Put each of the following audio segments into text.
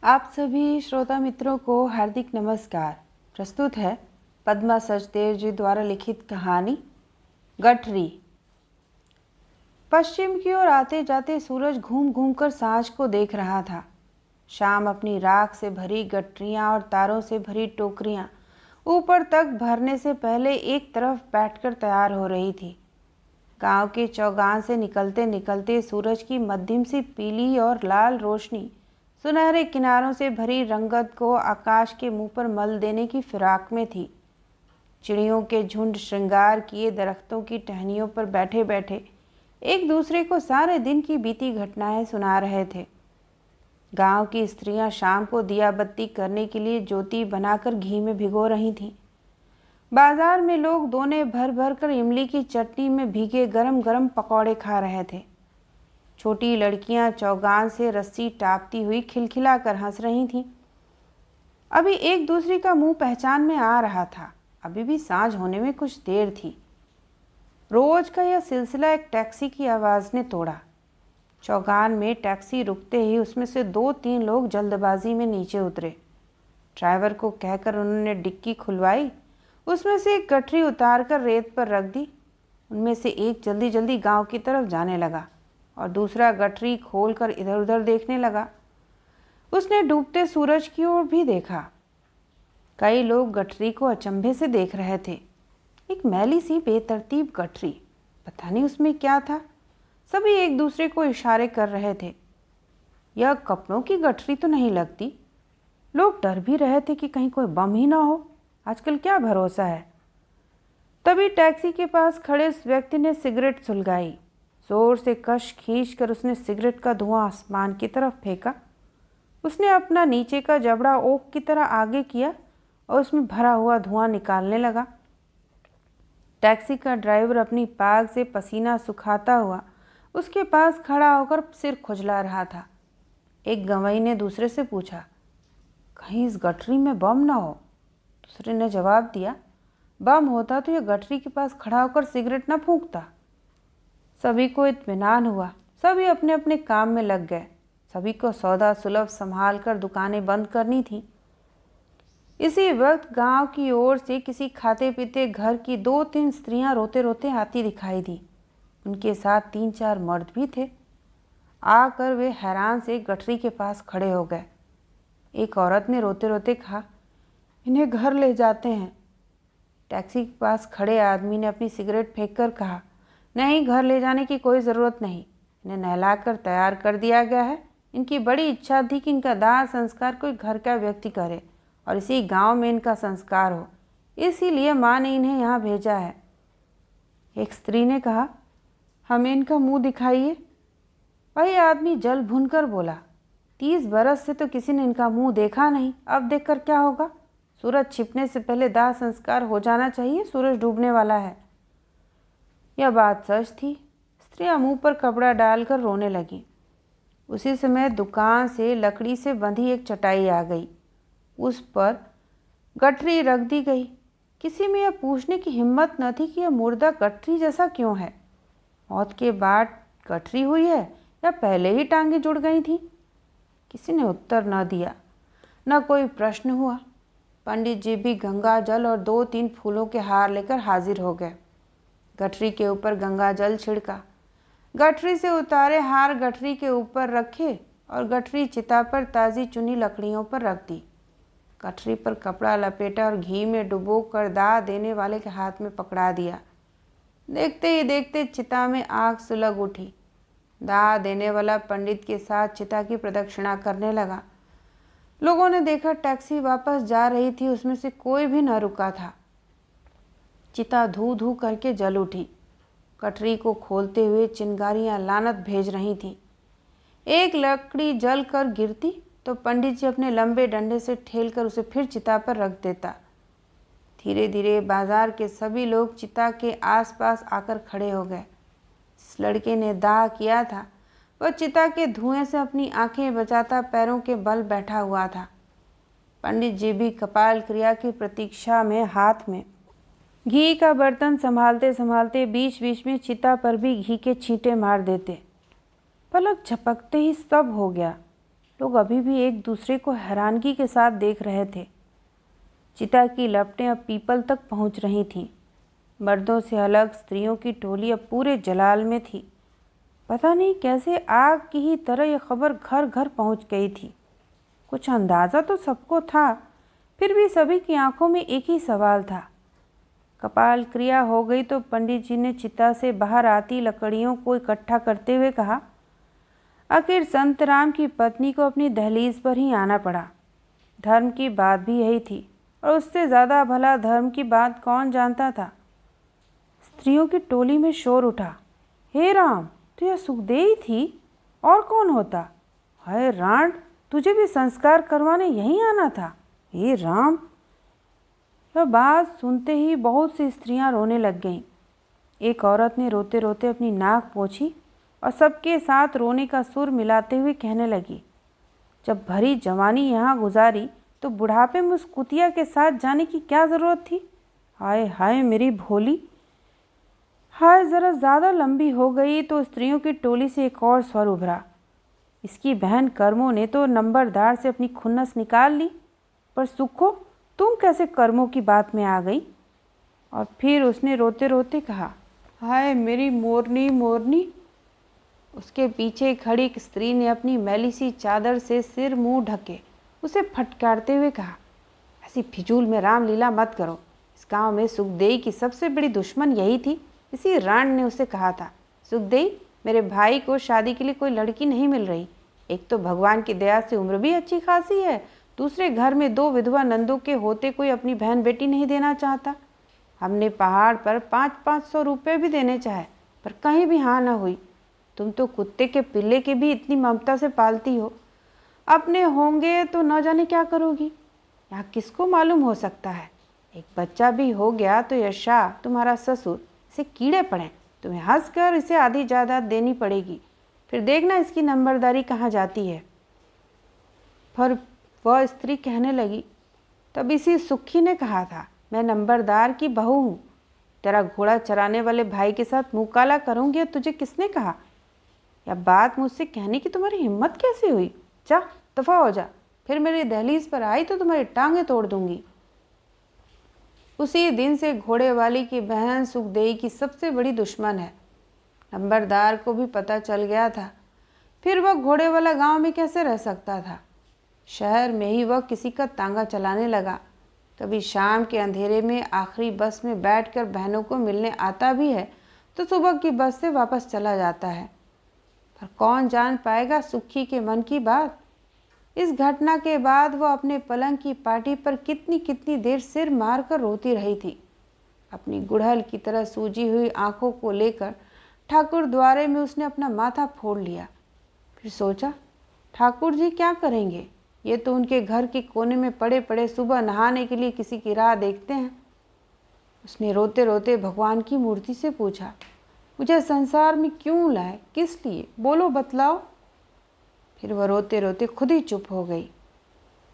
आप सभी श्रोता मित्रों को हार्दिक नमस्कार। प्रस्तुत है पद्मा सचदेव जी द्वारा लिखित कहानी गठरी। पश्चिम की ओर आते जाते सूरज घूम घूम कर सांझ को देख रहा था। शाम अपनी राख से भरी गठरियां और तारों से भरी टोकरियां ऊपर तक भरने से पहले एक तरफ बैठकर तैयार हो रही थी। गांव के चौगान से निकलते निकलते सूरज की मध्यम सी पीली और लाल रोशनी सुनहरे किनारों से भरी रंगत को आकाश के मुंह पर मल देने की फिराक में थी। चिड़ियों के झुंड श्रृंगार किए दरख्तों की टहनियों पर बैठे बैठे एक दूसरे को सारे दिन की बीती घटनाएं सुना रहे थे। गांव की स्त्रियां शाम को दिया बत्ती करने के लिए ज्योति बनाकर घी में भिगो रही थीं। बाजार में लोग दोने भर भर कर इमली की चटनी में भीगे गरम गरम पकौड़े खा रहे थे। छोटी लड़कियां चौगान से रस्सी टापती हुई खिलखिला कर हंस रही थीं। अभी एक दूसरे का मुंह पहचान में आ रहा था। अभी भी सांझ होने में कुछ देर थी। रोज का यह सिलसिला एक टैक्सी की आवाज़ ने तोड़ा। चौगान में टैक्सी रुकते ही उसमें से 2-3 लोग जल्दबाजी में नीचे उतरे। ड्राइवर को कहकर उन्होंने डिक्की खुलवाई। उसमें से एक गठरी उतार कर रेत पर रख दी। उनमें से एक जल्दी जल्दी गांव की तरफ जाने लगा और दूसरा गठरी खोलकर इधर उधर देखने लगा। उसने डूबते सूरज की ओर भी देखा। कई लोग गठरी को अचंभे से देख रहे थे। एक मैली सी बेतरतीब गठरी, पता नहीं उसमें क्या था। सभी एक दूसरे को इशारे कर रहे थे। यह कपड़ों की गठरी तो नहीं लगती। लोग डर भी रहे थे कि कहीं कोई बम ही ना हो। आजकल क्या भरोसा है। तभी टैक्सी के पास खड़े उस व्यक्ति ने सिगरेट सुलगाई। जोर से कश खींचकर उसने सिगरेट का धुआं आसमान की तरफ फेंका। उसने अपना नीचे का जबड़ा ओक की तरह आगे किया और उसमें भरा हुआ धुआं निकालने लगा। टैक्सी का ड्राइवर अपनी पाग से पसीना सुखाता हुआ उसके पास खड़ा होकर सिर खुजला रहा था। एक गंवई ने दूसरे से पूछा, कहीं इस गठरी में बम ना हो। दूसरे ने जवाब दिया, बम होता तो यह गठरी के पास खड़ा होकर सिगरेट न फूंकता। सभी को इत्मीनान हुआ। सभी अपने अपने काम में लग गए। सभी को सौदा सुलभ संभाल कर दुकानें बंद करनी थी। इसी वक्त गांव की ओर से किसी खाते पीते घर की 2-3 स्त्रियां रोते रोते आती दिखाई दी। उनके साथ 3-4 मर्द भी थे। आकर वे हैरान से गठरी के पास खड़े हो गए। एक औरत ने रोते रोते कहा, इन्हें घर ले जाते हैं। टैक्सी के पास खड़े आदमी ने अपनी सिगरेट फेंक कर कहा, नहीं, घर ले जाने की कोई ज़रूरत नहीं। इन्हें नहलाकर तैयार कर दिया गया है। इनकी बड़ी इच्छा थी कि इनका दाह संस्कार कोई घर का व्यक्ति करे और इसी गांव में इनका संस्कार हो, इसीलिए माँ ने इन्हें यहाँ भेजा है। एक स्त्री ने कहा, हमें इनका मुंह दिखाइए। वही आदमी जल भुनकर बोला, 30 बरस से तो किसी ने इनका मुंह देखा नहीं, अब देखकर क्या होगा। सूरज छिपने से पहले दाह संस्कार हो जाना चाहिए, सूरज डूबने वाला है। यह बात सच थी। स्त्रियां मुंह पर कपड़ा डालकर रोने लगी। उसी समय दुकान से लकड़ी से बंधी एक चटाई आ गई। उस पर गठरी रख दी गई। किसी में यह पूछने की हिम्मत न थी कि यह मुर्दा गठरी जैसा क्यों है। मौत के बाद गठरी हुई है या पहले ही टांगें जुड़ गई थी। किसी ने उत्तर न दिया, न कोई प्रश्न हुआ। पंडित जी भी गंगा जल और 2-3 फूलों के हार लेकर हाजिर हो गए। गठरी के ऊपर गंगा जल छिड़का। गठरी से उतारे हार गठरी के ऊपर रखे और गठरी चिता पर ताज़ी चुनी लकड़ियों पर रख दी। गठरी पर कपड़ा लपेटा और घी में डुबो कर दाह देने वाले के हाथ में पकड़ा दिया। देखते ही देखते चिता में आग सुलग उठी। दाह देने वाला पंडित के साथ चिता की प्रदक्षिणा करने लगा। लोगों ने देखा टैक्सी वापस जा रही थी, उसमें से कोई भी न रुका था। चिता धू धू करके जल उठी। गठरी को खोलते हुए चिंगारियां लानत भेज रही थीं। एक लकड़ी जल कर गिरती तो पंडित जी अपने लंबे डंडे से ठेल कर उसे फिर चिता पर रख देता। धीरे धीरे बाजार के सभी लोग चिता के आसपास आकर खड़े हो गए। जिस लड़के ने दाह किया था वह चिता के धुएं से अपनी आंखें बचाता पैरों के बल बैठा हुआ था। पंडित जी भी कपाल क्रिया की प्रतीक्षा में हाथ में घी का बर्तन संभालते संभालते बीच बीच में चिता पर भी घी के छींटे मार देते। पलक झपकते ही सब हो गया। लोग अभी भी एक दूसरे को हैरानगी के साथ देख रहे थे। चिता की लपटें अब पीपल तक पहुंच रही थीं। मर्दों से अलग स्त्रियों की टोली अब पूरे जलाल में थी। पता नहीं कैसे आग की ही तरह यह खबर घर घर पहुंच गई थी। कुछ अंदाज़ा तो सबको था, फिर भी सभी की आंखों में एक ही सवाल था। कपाल क्रिया हो गई तो पंडित जी ने चिता से बाहर आती लकड़ियों को इकट्ठा करते हुए कहा, आखिर संत राम की पत्नी को अपनी दहलीज पर ही आना पड़ा। धर्म की बात भी यही थी, और उससे ज़्यादा भला धर्म की बात कौन जानता था। स्त्रियों की टोली में शोर उठा, हे राम, तो यह सुखदेई थी, और कौन होता? हाय रांड, तुझे भी संस्कार करवाने यहीं आना था। हे राम। यह बात सुनते ही बहुत सी स्त्रियां रोने लग गईं। एक औरत ने रोते रोते अपनी नाक पोंछी और सबके साथ रोने का सुर मिलाते हुए कहने लगी, जब भरी जवानी यहाँ गुजारी तो बुढ़ापे में उस कुतिया के साथ जाने की क्या ज़रूरत थी। हाय हाय मेरी भोली। हाय ज़रा ज़्यादा लंबी हो गई तो स्त्रियों की टोली से एक और स्वर उभरा, इसकी बहन कर्मों ने तो नंबरदार से अपनी खुन्नस निकाल ली, पर सुखो तुम कैसे कर्मों की बात में आ गई। और फिर उसने रोते रोते कहा, हाय मेरी मोरनी मोरनी। उसके पीछे खड़ी एक स्त्री ने अपनी मैली सी चादर से सिर मुंह ढके उसे फटकारते हुए कहा, ऐसी फिजूल में रामलीला मत करो। इस गांव में सुखदेई की सबसे बड़ी दुश्मन यही थी। इसी रांड ने उसे कहा था, सुखदेई, मेरे भाई को शादी के लिए कोई लड़की नहीं मिल रही। एक तो भगवान की दया से उम्र भी अच्छी खासी है, दूसरे घर में 2 विधवा नंदों के होते कोई अपनी बहन बेटी नहीं देना चाहता। हमने पहाड़ पर 500-500 रुपये भी देने चाहे, पर कहीं भी हाँ न हुई। तुम तो कुत्ते के पिल्ले के भी इतनी ममता से पालती हो, अपने होंगे तो न जाने क्या करोगी। यहाँ किसको मालूम हो सकता है, एक बच्चा भी हो गया तो यह शाह तुम्हारा ससुर इसे कीड़े पड़े, तुम्हें हंस कर इसे आधी जायदाद देनी पड़ेगी, फिर देखना इसकी नंबरदारी कहाँ जाती है। पर वह स्त्री कहने लगी, तब इसी सुखी ने कहा था, मैं नंबरदार की बहू हूँ, तेरा घोड़ा चराने वाले भाई के साथ मुँह काला करूँगी। तुझे किसने कहा? यह बात मुझसे कहने की तुम्हारी हिम्मत कैसे हुई? जा दफा हो जा, फिर मेरी दहलीज पर आई तो तुम्हारी टांगें तोड़ दूंगी। उसी दिन से घोड़े वाली की बहन सुखदेई की सबसे बड़ी दुश्मन है। नंबरदार को भी पता चल गया था, फिर वह घोड़े वाला गांव में कैसे रह सकता था। शहर में ही वह किसी का तांगा चलाने लगा। कभी शाम के अंधेरे में आखिरी बस में बैठकर बहनों को मिलने आता भी है, तो सुबह की बस से वापस चला जाता है। पर कौन जान पाएगा सुखी के मन की बात। इस घटना के बाद वह अपने पलंग की पाटी पर कितनी कितनी देर सिर मारकर रोती रही थी। अपनी गुड़हल की तरह सूजी हुई आंखों को लेकर ठाकुर द्वारे में उसने अपना माथा फोड़ लिया। फिर सोचा, ठाकुर जी क्या करेंगे, ये तो उनके घर के कोने में पड़े पड़े सुबह नहाने के लिए किसी की राह देखते हैं। उसने रोते रोते भगवान की मूर्ति से पूछा, मुझे संसार में क्यों लाए, किस लिए, बोलो बतलाओ। फिर वह रोते रोते खुद ही चुप हो गई।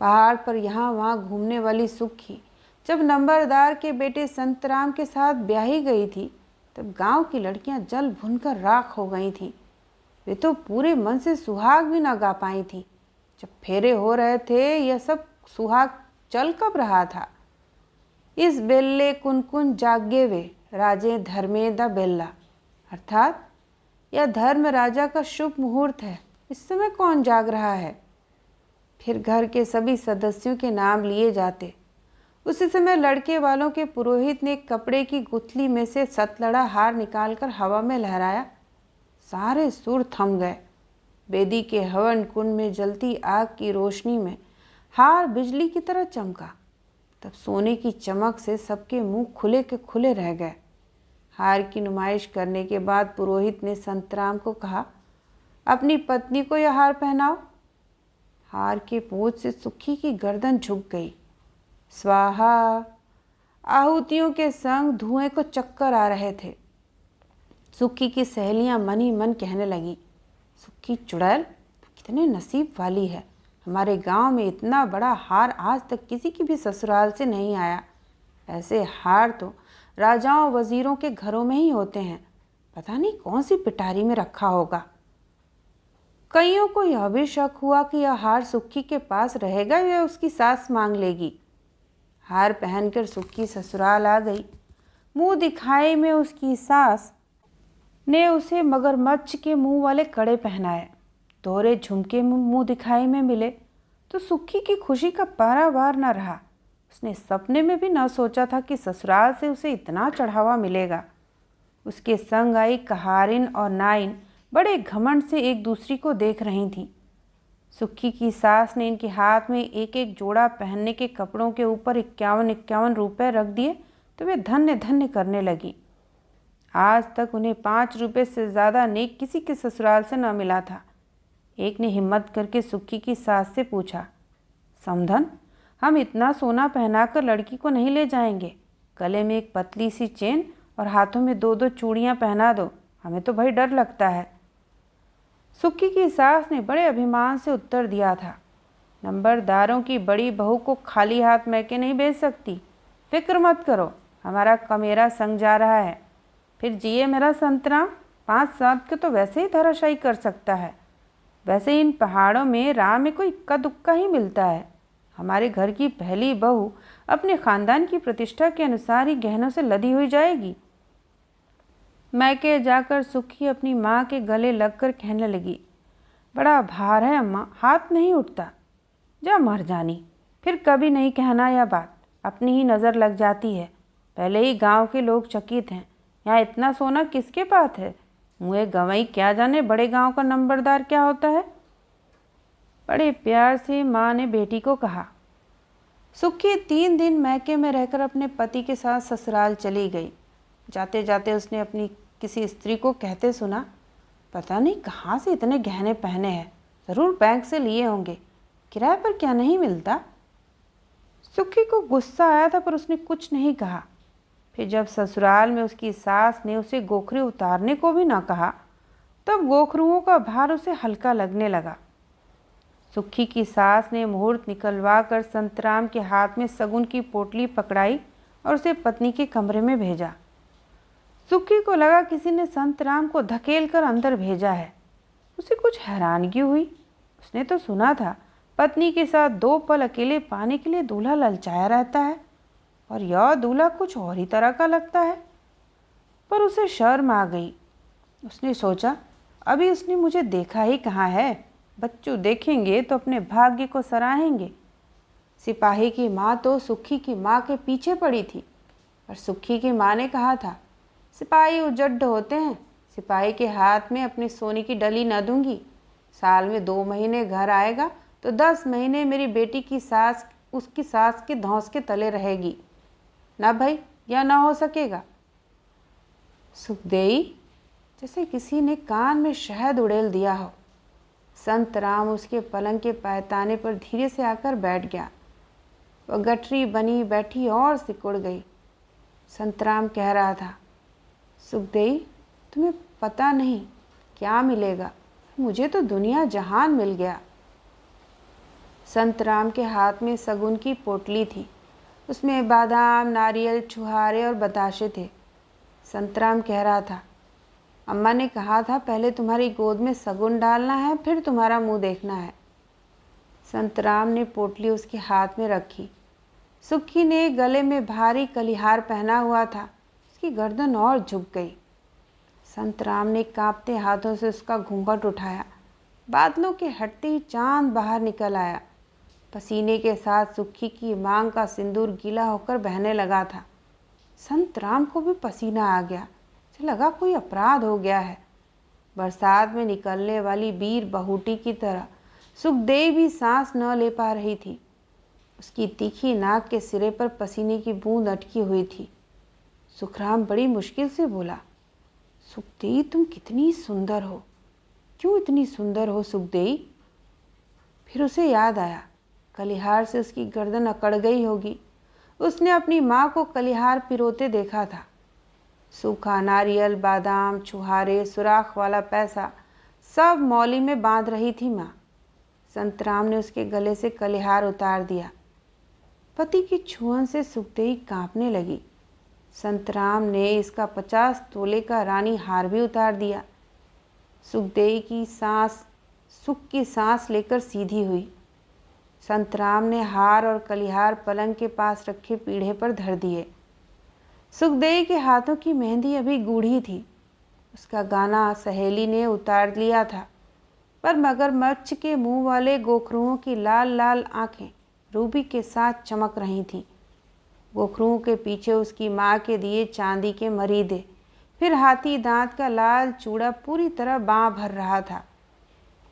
पहाड़ पर यहाँ वहाँ घूमने वाली सुखी जब नंबरदार के बेटे संतराम के साथ ब्याही गई थी, तब गांव की लड़कियां जल भुनकर राख हो गई थीं। वे तो पूरे मन से सुहाग भी ना गा पाई थीं। जब फेरे हो रहे थे, यह सब सुहाग चल कब रहा था। इस बेल्ले कुनकुन जागे वे राजे धर्मे दा बेल्ला, अर्थात यह धर्म राजा का शुभ मुहूर्त है, इस समय कौन जाग रहा है। फिर घर के सभी सदस्यों के नाम लिए जाते। उसी समय लड़के वालों के पुरोहित ने कपड़े की गुथली में से सतलड़ा हार निकालकर हवा में लहराया। सारे सुर थम गए। बेदी के हवन कुंड में जलती आग की रोशनी में हार बिजली की तरह चमका। तब सोने की चमक से सबके मुंह खुले के खुले रह गए। हार की नुमाइश करने के बाद पुरोहित ने संतराम को कहा, अपनी पत्नी को यह हार पहनाओ। हार के पोंछ से सुखी की गर्दन झुक गई। स्वाहा। आहुतियों के संग धुएं को चक्कर आ रहे थे। सुखी की सहेलियां मन ही मन कहने लगी, सुखी चुड़ैल कितने नसीब वाली है, हमारे गांव में इतना बड़ा हार आज तक किसी की भी ससुराल से नहीं आया। ऐसे हार तो राजाओं वजीरों के घरों में ही होते हैं, पता नहीं कौन सी पिटारी में रखा होगा। कईयों को यह भी शक हुआ कि यह हार सुक्की के पास रहेगा या उसकी सास मांग लेगी। हार पहनकर सुक्की ससुराल आ गई। मुंह दिखाई में उसकी सास ने उसे मगरमच्छ के मुंह वाले कड़े पहनाए। दोहरे झुमके मुंह दिखाई में मिले तो सुक्की की खुशी का पारावार न रहा। उसने सपने में भी न सोचा था कि ससुराल से उसे इतना चढ़ावा मिलेगा। उसके संग आई कहारिन और नाइन बड़े घमंड से एक दूसरी को देख रही थीं। सुक्की की सास ने इनके हाथ में एक एक जोड़ा पहनने के कपड़ों के ऊपर 51 रुपए रख दिए तो वे धन्य धन्य करने लगी। आज तक उन्हें 5 रुपए से ज़्यादा नेक किसी के ससुराल से न मिला था। एक ने हिम्मत करके सुक्की की सास से पूछा, समधन, हम इतना सोना पहनाकर लड़की को नहीं ले जाएंगे। गले में एक पतली सी चेन और हाथों में 2-2 चूड़ियाँ पहना दो, हमें तो भाई डर लगता है। सुक्की की सास ने बड़े अभिमान से उत्तर दिया था, नंबरदारों की बड़ी बहू को खाली हाथ मैके नहीं भेज सकती। फिक्र मत करो, हमारा कमेरा संग जा रहा है। फिर जिए मेरा संतराम, 5-7 के तो वैसे ही धराशायी कर सकता है। वैसे इन पहाड़ों में राह में कोई इक्का दुक्का ही मिलता है। हमारे घर की पहली बहू अपने खानदान की प्रतिष्ठा के अनुसार ही गहनों से लदी हुई जाएगी। मैके जाकर सुखी अपनी माँ के गले लगकर कहने लगी, बड़ा भार है अम्मा, हाथ नहीं उठता। जा मर जानी, फिर कभी नहीं कहना यह बात, अपनी ही नज़र लग जाती है। पहले ही गांव के लोग चकित हैं, यहाँ इतना सोना किसके पास है। मुँह गंवई क्या जाने बड़े गांव का नंबरदार क्या होता है। बड़े प्यार से माँ ने बेटी को कहा। सुखी 3 दिन मैके में रहकर अपने पति के साथ ससुराल चली गई। जाते जाते उसने अपनी किसी स्त्री को कहते सुना, पता नहीं कहाँ से इतने गहने पहने हैं, ज़रूर बैंक से लिए होंगे, किराए पर क्या नहीं मिलता। सुखी को गुस्सा आया था पर उसने कुछ नहीं कहा। फिर जब ससुराल में उसकी सास ने उसे गोखरी उतारने को भी ना कहा, तब गोखरुओं का भार उसे हल्का लगने लगा। सुखी की सास ने मुहूर्त निकलवा कर संतराम के हाथ में सगुन की पोटली पकड़ाई और उसे पत्नी के कमरे में भेजा। सुखी को लगा किसी ने संतराम को धकेल कर अंदर भेजा है। उसे कुछ हैरानगी हुई। उसने तो सुना था पत्नी के साथ 2 पल अकेले पाने के लिए दूल्हा ललचाया रहता है, और यह दूल्हा कुछ और ही तरह का लगता है। पर उसे शर्म आ गई। उसने सोचा, अभी उसने मुझे देखा ही कहाँ है, बच्चों देखेंगे तो अपने भाग्य को सराहेंगे। सिपाही की माँ तो सुखी की माँ के पीछे पड़ी थी, पर सुखी की माँ ने कहा था, सिपाही उजड्ड होते हैं, सिपाही के हाथ में अपनी सोने की डली न दूंगी। साल में 2 महीने घर आएगा तो 10 महीने मेरी बेटी की सास उसकी सास के धौंस के तले रहेगी। ना भाई, यह ना हो सकेगा। सुखदेई, जैसे किसी ने कान में शहद उड़ेल दिया हो। संतराम उसके पलंग के पायताने पर धीरे से आकर बैठ गया। वह गठरी बनी बैठी और सिकुड़ गई। संतराम कह रहा था, सुखदेई, तुम्हें पता नहीं क्या मिलेगा, मुझे तो दुनिया जहान मिल गया। संतराम के हाथ में सगुन की पोटली थी, उसमें बादाम, नारियल, छुहारे और बताशे थे। संतराम कह रहा था, अम्मा ने कहा था पहले तुम्हारी गोद में सगुन डालना है, फिर तुम्हारा मुंह देखना है। संतराम ने पोटली उसके हाथ में रखी। सुखी ने गले में भारी कलिहार पहना हुआ था, उसकी गर्दन और झुक गई। संतराम ने कांपते हाथों से उसका घूंघट उठाया। बादलों के हटते ही चांद बाहर निकल आया। पसीने के साथ सुखी की मांग का सिंदूर गीला होकर बहने लगा था। संतराम को भी पसीना आ गया। उसे लगा कोई अपराध हो गया है। बरसात में निकलने वाली बीर बहूटी की तरह सुखदेव भी सांस न ले पा रही थी। उसकी तीखी नाक के सिरे पर पसीने की बूंद अटकी हुई थी। सुखराम बड़ी मुश्किल से बोला, सुखदेई, तुम कितनी सुंदर हो, क्यों इतनी सुंदर हो सुखदेई? फिर उसे याद आया, कलिहार से उसकी गर्दन अकड़ गई होगी। उसने अपनी माँ को कलिहार पिरोते देखा था। सूखा नारियल, बादाम, छुहारे, सुराख वाला पैसा सब मौली में बांध रही थी माँ। संतराम ने उसके गले से कलिहार उतार दिया। पति की छुअन से सुखदेई कांपने लगी। संतराम ने इसका 50 तोले का रानी हार भी उतार दिया। सुखदेई की सांस सुख की सांस लेकर सीधी हुई। संतराम ने हार और कलिहार पलंग के पास रखे पीढ़े पर धर दिए। सुखदेई के हाथों की मेहंदी अभी गूढ़ी थी। उसका गाना सहेली ने उतार लिया था, पर मगरमच्छ के मुंह वाले गोखरुओं की लाल लाल आंखें रूबी के साथ चमक रही थीं। गोखरुओं के पीछे उसकी माँ के दिए चांदी के मरीदे, फिर हाथी दांत का लाल चूड़ा पूरी तरह बाँह भर रहा था।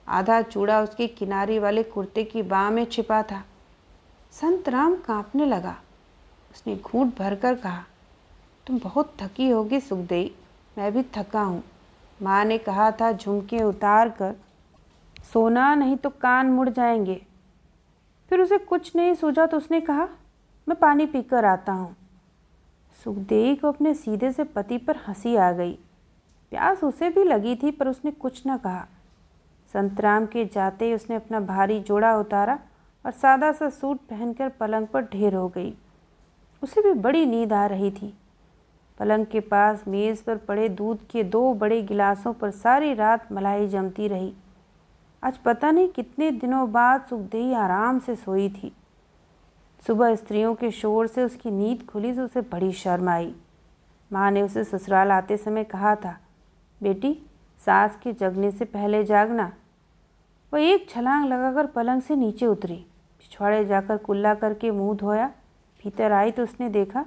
आधा चूड़ा उसके किनारे वाले कुर्ते की बाँह में छिपा था। संतराम कांपने लगा। उसने घूंट भरकर कहा, तुम बहुत थकी होगी सुखदेई, मैं भी थका हूँ। माँ ने कहा था झुमके उतार कर सोना, नहीं तो कान मुड़ जाएंगे। फिर उसे कुछ नहीं सूझा तो उसने कहा, मैं पानी पीकर आता हूँ। सुखदेई को अपने सीधे से पति पर हंसी आ गई। प्यास उसे भी लगी थी, पर उसने कुछ न कहा। संतराम के जाते ही उसने अपना भारी जोड़ा उतारा और सादा सा सूट पहनकर पलंग पर ढेर हो गई। उसे भी बड़ी नींद आ रही थी। पलंग के पास मेज़ पर पड़े दूध के 2 बड़े गिलासों पर सारी रात मलाई जमती रही। आज पता नहीं कितने दिनों बाद सुखदेई आराम से सोई थी। सुबह स्त्रियों के शोर से उसकी नींद खुली तो उसे बड़ी शर्म आई। माँ ने उसे ससुराल आते समय कहा था, बेटी सास के जगने से पहले जागना। वह एक छलांग लगाकर पलंग से नीचे उतरी, पिछवाड़े जाकर कुल्ला करके मुंह धोया। भीतर आई तो उसने देखा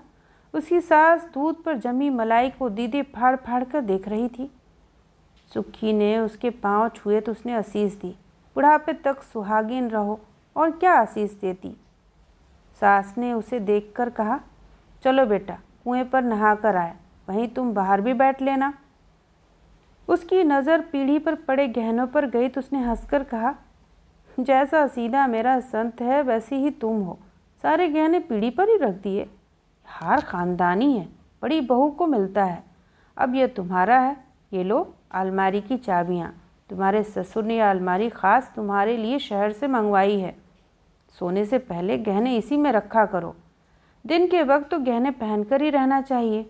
उसकी सास दूध पर जमी मलाई को दीदे फाड़ फाड़ कर देख रही थी। सुखी ने उसके पांव छुए तो उसने आशीष दी, बुढ़ापे तक सुहागिन रहो, और क्या आशीष देती। सास ने उसे देखकर कहा, चलो बेटा कुएं पर नहा कर आए, वहीं तुम बाहर भी बैठ लेना। उसकी नज़र पीढ़ी पर पड़े गहनों पर गई तो उसने हंसकर कहा, जैसा सीधा मेरा संत है वैसी ही तुम हो, सारे गहने पीढ़ी पर ही रख दिए। हार खानदानी है, बड़ी बहू को मिलता है। अब यह तुम्हारा है, ये लो अलमारी की चाबियाँ। तुम्हारे ससुर ने यह अलमारी ख़ास तुम्हारे लिए शहर से मंगवाई है। सोने से पहले गहने इसी में रखा करो। दिन के वक्त तो गहने पहनकर ही रहना चाहिए।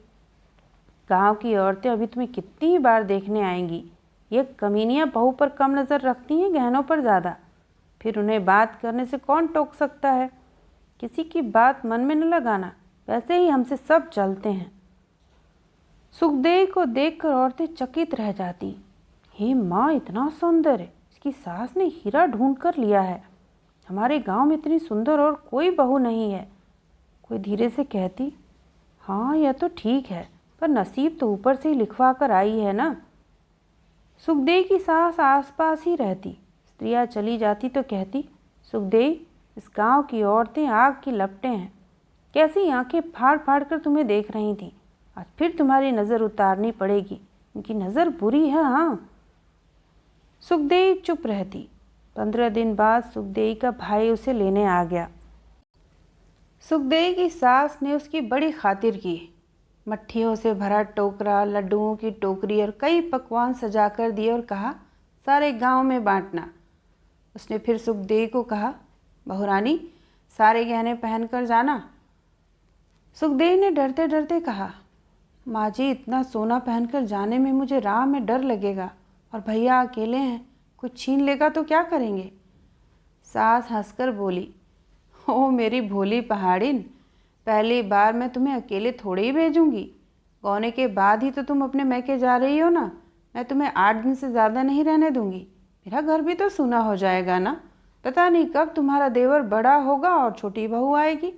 गांव की औरतें अभी तुम्हें कितनी ही बार देखने आएंगी। ये कमीनियाँ बहू पर कम नज़र रखती हैं, गहनों पर ज़्यादा। फिर उन्हें बात करने से कौन टोक सकता है। किसी की बात मन में न लगाना, वैसे ही हमसे सब चलते हैं। सुखदेई को देखकर औरतें चकित रह जाती। हे माँ, इतना सौंदर्य, इसकी सास ने हीरा ढूंढ कर लिया है। हमारे गांव में इतनी सुंदर और कोई बहू नहीं है। कोई धीरे से कहती, हाँ यह तो ठीक है, पर नसीब तो ऊपर से ही लिखवा कर आई है ना। सुखदेई की सास आसपास ही रहती। स्त्रियां चली जाती तो कहती, सुखदेई इस गांव की औरतें आग की लपटें हैं, कैसी आंखें फाड़ फाड़ कर तुम्हें देख रही थी। आज फिर तुम्हारी नज़र उतारनी पड़ेगी, उनकी नज़र बुरी है। हाँ। सुखदेई चुप रहती। 15 दिन बाद सुखदेई का भाई उसे लेने आ गया। सुखदेई की सास ने उसकी बड़ी खातिर की। मट्ठियों से भरा टोकरा, लड्डुओं की टोकरी और कई पकवान सजाकर दिए और कहा, सारे गांव में बांटना। उसने फिर सुखदेई को कहा, बहुरानी सारे गहने पहनकर जाना। सुखदेई ने डरते डरते कहा, माँ जी इतना सोना पहनकर जाने में मुझे राह में डर लगेगा, और भैया अकेले हैं, कुछ छीन लेगा तो क्या करेंगे। सास हंसकर बोली, ओ मेरी भोली पहाड़िन, पहली बार मैं तुम्हें अकेले थोड़े ही भेजूंगी। गौने के बाद ही तो तुम अपने मैके जा रही हो ना। मैं तुम्हें 8 दिन से ज़्यादा नहीं रहने दूंगी। मेरा घर भी तो सूना हो जाएगा ना। पता नहीं कब तुम्हारा देवर बड़ा होगा और छोटी बहू आएगी।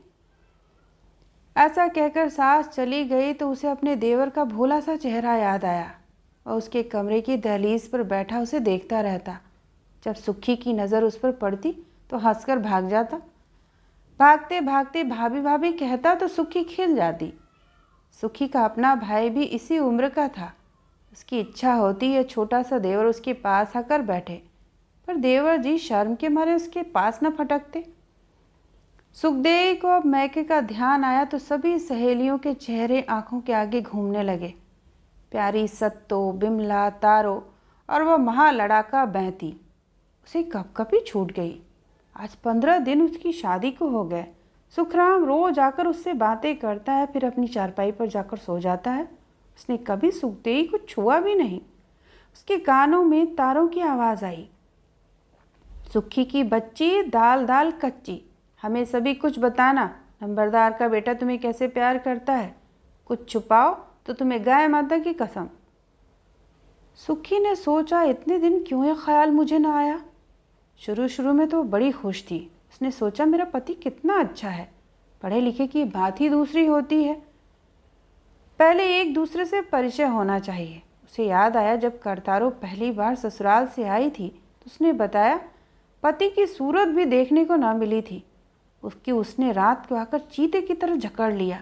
ऐसा कहकर सास चली गई तो उसे अपने देवर का भोला सा चेहरा याद आया और उसके कमरे की दहलीज पर बैठा उसे देखता रहता। जब सुखी की नज़र उस पर पड़ती तो हंसकर भाग जाता। भागते भागते भाभी भाभी कहता तो सुखी खिल जाती। सुखी का अपना भाई भी इसी उम्र का था। उसकी इच्छा होती है छोटा सा देवर उसके पास आकर बैठे, पर देवर जी शर्म के मारे उसके पास न फटकते। सुखदेई को अब मैके का ध्यान आया तो सभी सहेलियों के चेहरे आंखों के आगे घूमने लगे। प्यारी सत्तो, बिमला, तारो और वह महालड़ाका बहती। उसे कपकपी छूट गई। आज 15 दिन उसकी शादी को हो गए। सुखराम रोज आकर उससे बातें करता है, फिर अपनी चारपाई पर जाकर सो जाता है। उसने कभी सुखदेई को छुआ भी नहीं। उसके कानों में तारों की आवाज़ आई। सुखी की बच्ची दाल दाल कच्ची, हमें सभी कुछ बताना। नंबरदार का बेटा तुम्हें कैसे प्यार करता है, कुछ छुपाओ तो तुम्हें गाय माता की कसम। सुखी ने सोचा, इतने दिन क्यों ये ख्याल मुझे ना आया। शुरू शुरू में तो बड़ी खुश थी। उसने सोचा मेरा पति कितना अच्छा है, पढ़े लिखे की बात ही दूसरी होती है, पहले एक दूसरे से परिचय होना चाहिए। उसे याद आया जब करतारो पहली बार ससुराल से आई थी तो उसने बताया पति की सूरत भी देखने को ना मिली थी। उसने रात को आकर चीते की तरह जकड़ लिया।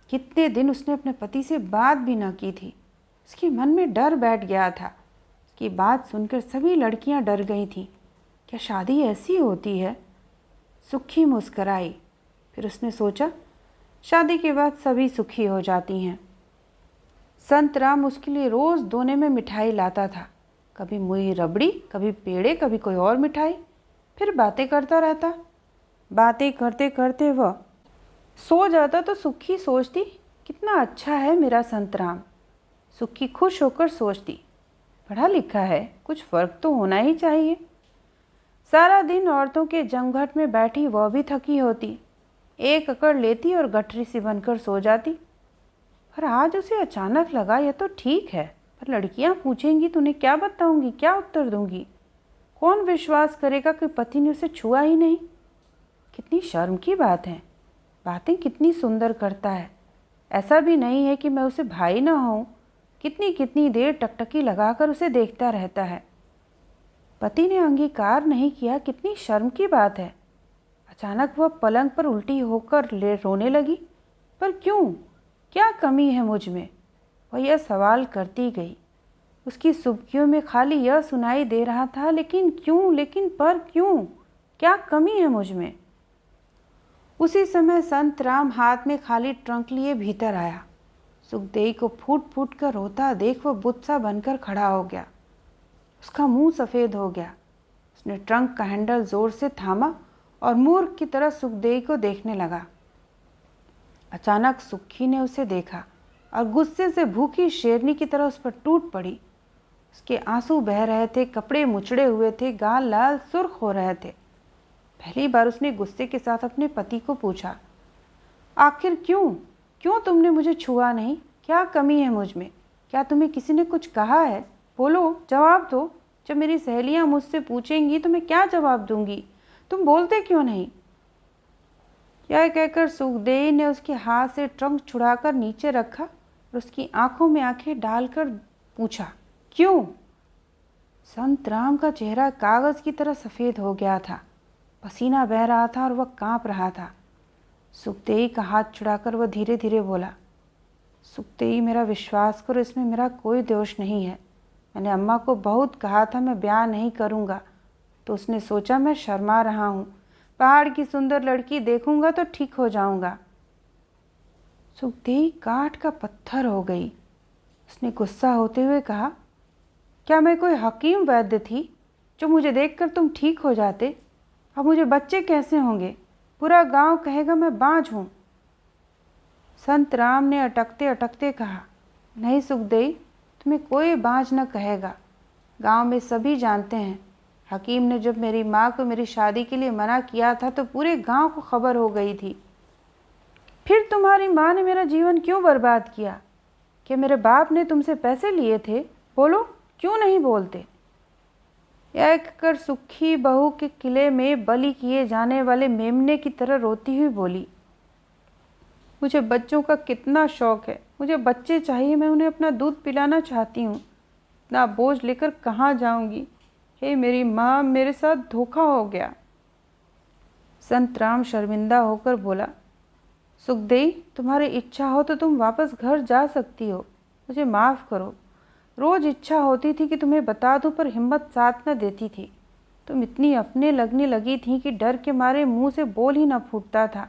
कितने दिन उसने अपने पति से बात भी न की थी। उसके मन में डर बैठ गया था। उसकी बात सुनकर सभी लड़कियां डर गई थीं। क्या शादी ऐसी होती है? सुखी मुस्कराई। फिर उसने सोचा शादी के बाद सभी सुखी हो जाती हैं। संत राम उसके लिए रोज़ दोने में मिठाई लाता था, कभी मुई रबड़ी, कभी पेड़े, कभी कोई और मिठाई। फिर बातें करता रहता। बातें करते करते वह सो जाता तो सुखी सोचती कितना अच्छा है मेरा संत राम। सुखी खुश होकर सोचती पढ़ा लिखा है, कुछ फ़र्क तो होना ही चाहिए। सारा दिन औरतों के जमघट में बैठी वह भी थकी होती, एक अकड़ लेती और गठरी सी बनकर सो जाती। पर आज उसे अचानक लगा यह तो ठीक है, पर लड़कियां पूछेंगी तो उन्हें क्या बताऊंगी, क्या उत्तर दूंगी? कौन विश्वास करेगा कि पति ने उसे छुआ ही नहीं? कितनी शर्म की बात है। बातें कितनी सुंदर करता है, ऐसा भी नहीं है कि मैं उसे भाई ना हूँ। कितनी कितनी देर टकटकी लगाकर उसे देखता रहता है। पति ने अंगीकार नहीं किया, कितनी शर्म की बात है। अचानक वह पलंग पर उल्टी होकर रोने लगी। पर क्यों? क्या कमी है मुझ में? वह यह सवाल करती गई। उसकी सुबकियों में खाली यह सुनाई दे रहा था, लेकिन क्यों, लेकिन पर क्यों? क्या कमी है मुझ में? उसी समय संत राम हाथ में खाली ट्रंक लिए भीतर आया। सुखदेई को फूट फूट कर रोता देख वह बुत-सा बनकर खड़ा हो गया। उसका मुंह सफ़ेद हो गया। उसने ट्रंक का हैंडल जोर से थामा और मूर्ख की तरह सुखदेई को देखने लगा। अचानक सुखी ने उसे देखा और गुस्से से भूखी शेरनी की तरह उस पर टूट पड़ी। उसके आंसू बह रहे थे, कपड़े मुचड़े हुए थे, गाल लाल सुर्ख हो रहे थे। पहली बार उसने गुस्से के साथ अपने पति को पूछा, आखिर क्यों? क्यों तुमने मुझे छुआ नहीं? क्या कमी है मुझ में? क्या तुम्हें किसी ने कुछ कहा है? बोलो, जवाब दो। जब मेरी सहेलियां मुझसे पूछेंगी तो मैं क्या जवाब दूंगी? तुम बोलते क्यों नहीं? यह कहकर सुखदेई ने उसके हाथ से ट्रंक छुड़ाकर नीचे रखा और उसकी आंखों में आंखें डालकर पूछा, क्यों? संत राम का चेहरा कागज की तरह सफ़ेद हो गया था। पसीना बह रहा था और वह कांप रहा था। सुखदेई का हाथ छुड़ाकर वह धीरे धीरे बोला, सुखदेई मेरा विश्वास करो, इसमें मेरा कोई दोष नहीं है। मैंने अम्मा को बहुत कहा था मैं ब्याह नहीं करूँगा, तो उसने सोचा मैं शर्मा रहा हूँ, पहाड़ की सुंदर लड़की देखूंगा तो ठीक हो जाऊंगा। सुखदेई काठ का पत्थर हो गई। उसने गुस्सा होते हुए कहा, क्या मैं कोई हकीम वैद्य थी जो मुझे देखकर तुम ठीक हो जाते? अब मुझे बच्चे कैसे होंगे? पूरा गांव कहेगा मैं बांझ हूँ। संत राम ने अटकते अटकते कहा, नहीं सुखदेई, तुम्हें कोई बांझ न कहेगा। गांव में सभी जानते हैं, हकीम ने जब मेरी माँ को मेरी शादी के लिए मना किया था तो पूरे गांव को खबर हो गई थी। फिर तुम्हारी माँ ने मेरा जीवन क्यों बर्बाद किया? क्या मेरे बाप ने तुमसे पैसे लिए थे? बोलो, क्यों नहीं बोलते? यह कहकर सुखी बहू के किले में बलि किए जाने वाले मेमने की तरह रोती हुई बोली, मुझे बच्चों का कितना शौक है, मुझे बच्चे चाहिए, मैं उन्हें अपना दूध पिलाना चाहती हूँ। इतना बोझ लेकर कहाँ जाऊँगी? हे मेरी माँ, मेरे साथ धोखा हो गया। संत राम शर्मिंदा होकर बोला, सुखदेई, तुम्हारी इच्छा हो तो तुम वापस घर जा सकती हो, मुझे माफ़ करो। रोज़ इच्छा होती थी कि तुम्हें बता दूं, पर हिम्मत साथ न देती थी। तुम इतनी अपने लगने लगी थी कि डर के मारे मुंह से बोल ही न फूटता था।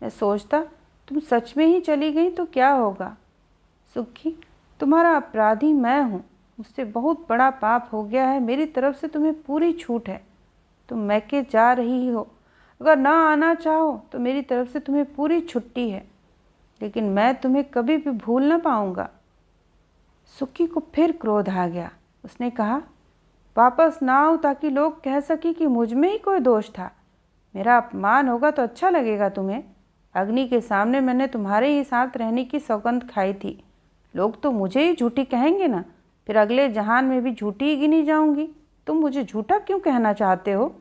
मैं सोचता तुम सच में ही चली गई तो क्या होगा। सुखी, तुम्हारा अपराधी मैं हूँ, मुझसे बहुत बड़ा पाप हो गया है, मेरी तरफ से तुम्हें पूरी छूट है। तुम मैके जा रही हो, अगर ना आना चाहो तो मेरी तरफ से तुम्हें पूरी छुट्टी है, लेकिन मैं तुम्हें कभी भी भूल ना पाऊँगा। सुखी को फिर क्रोध आ गया। उसने कहा, वापस ना आऊँ ताकि लोग कह सकें कि मुझ में ही कोई दोष था। मेरा अपमान होगा तो अच्छा लगेगा तुम्हें। अग्नि के सामने मैंने तुम्हारे ही साथ रहने की सौगंध खाई थी। लोग तो मुझे ही झूठी कहेंगे ना, फिर अगले जहान में भी झूठी ही गिनी जाऊंगी। तुम मुझे झूठा क्यों कहना चाहते हो?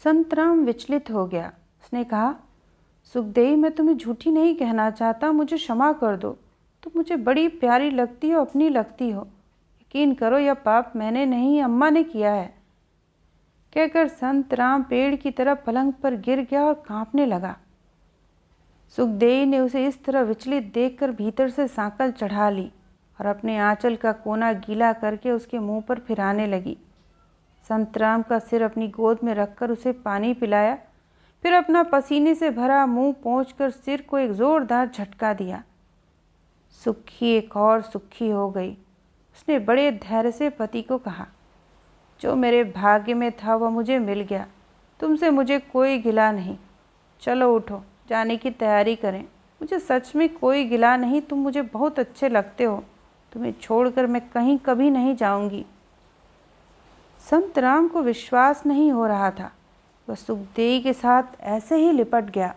संतराम विचलित हो गया। उसने कहा, सुखदेई, मैं तुम्हें झूठी नहीं कहना चाहता, मुझे क्षमा कर दो। तुम मुझे बड़ी प्यारी लगती हो, अपनी लगती हो। यकीन करो, यह पाप मैंने नहीं, अम्मा ने किया है। कहकर संतराम पेड़ की तरह पलंग पर गिर गया और कांपने लगा। सुखदेई ने उसे इस तरह विचलित देखकर भीतर से सांकल चढ़ा ली और अपने आंचल का कोना गीला करके उसके मुंह पर फिराने लगी। संतराम का सिर अपनी गोद में रखकर उसे पानी पिलाया, फिर अपना पसीने से भरा मुंह पोंछकर सिर को एक जोरदार झटका दिया। सुखी एक और सुखी हो गई। उसने बड़े धैर्य से पति को कहा, जो मेरे भाग्य में था वह मुझे मिल गया। तुमसे मुझे कोई गिला नहीं। चलो उठो, जाने की तैयारी करें। मुझे सच में कोई गिला नहीं, तुम मुझे बहुत अच्छे लगते हो। तुम्हें छोड़कर मैं कहीं कभी नहीं जाऊंगी। संतराम को विश्वास नहीं हो रहा था। वह सुखदेई के साथ ऐसे ही लिपट गया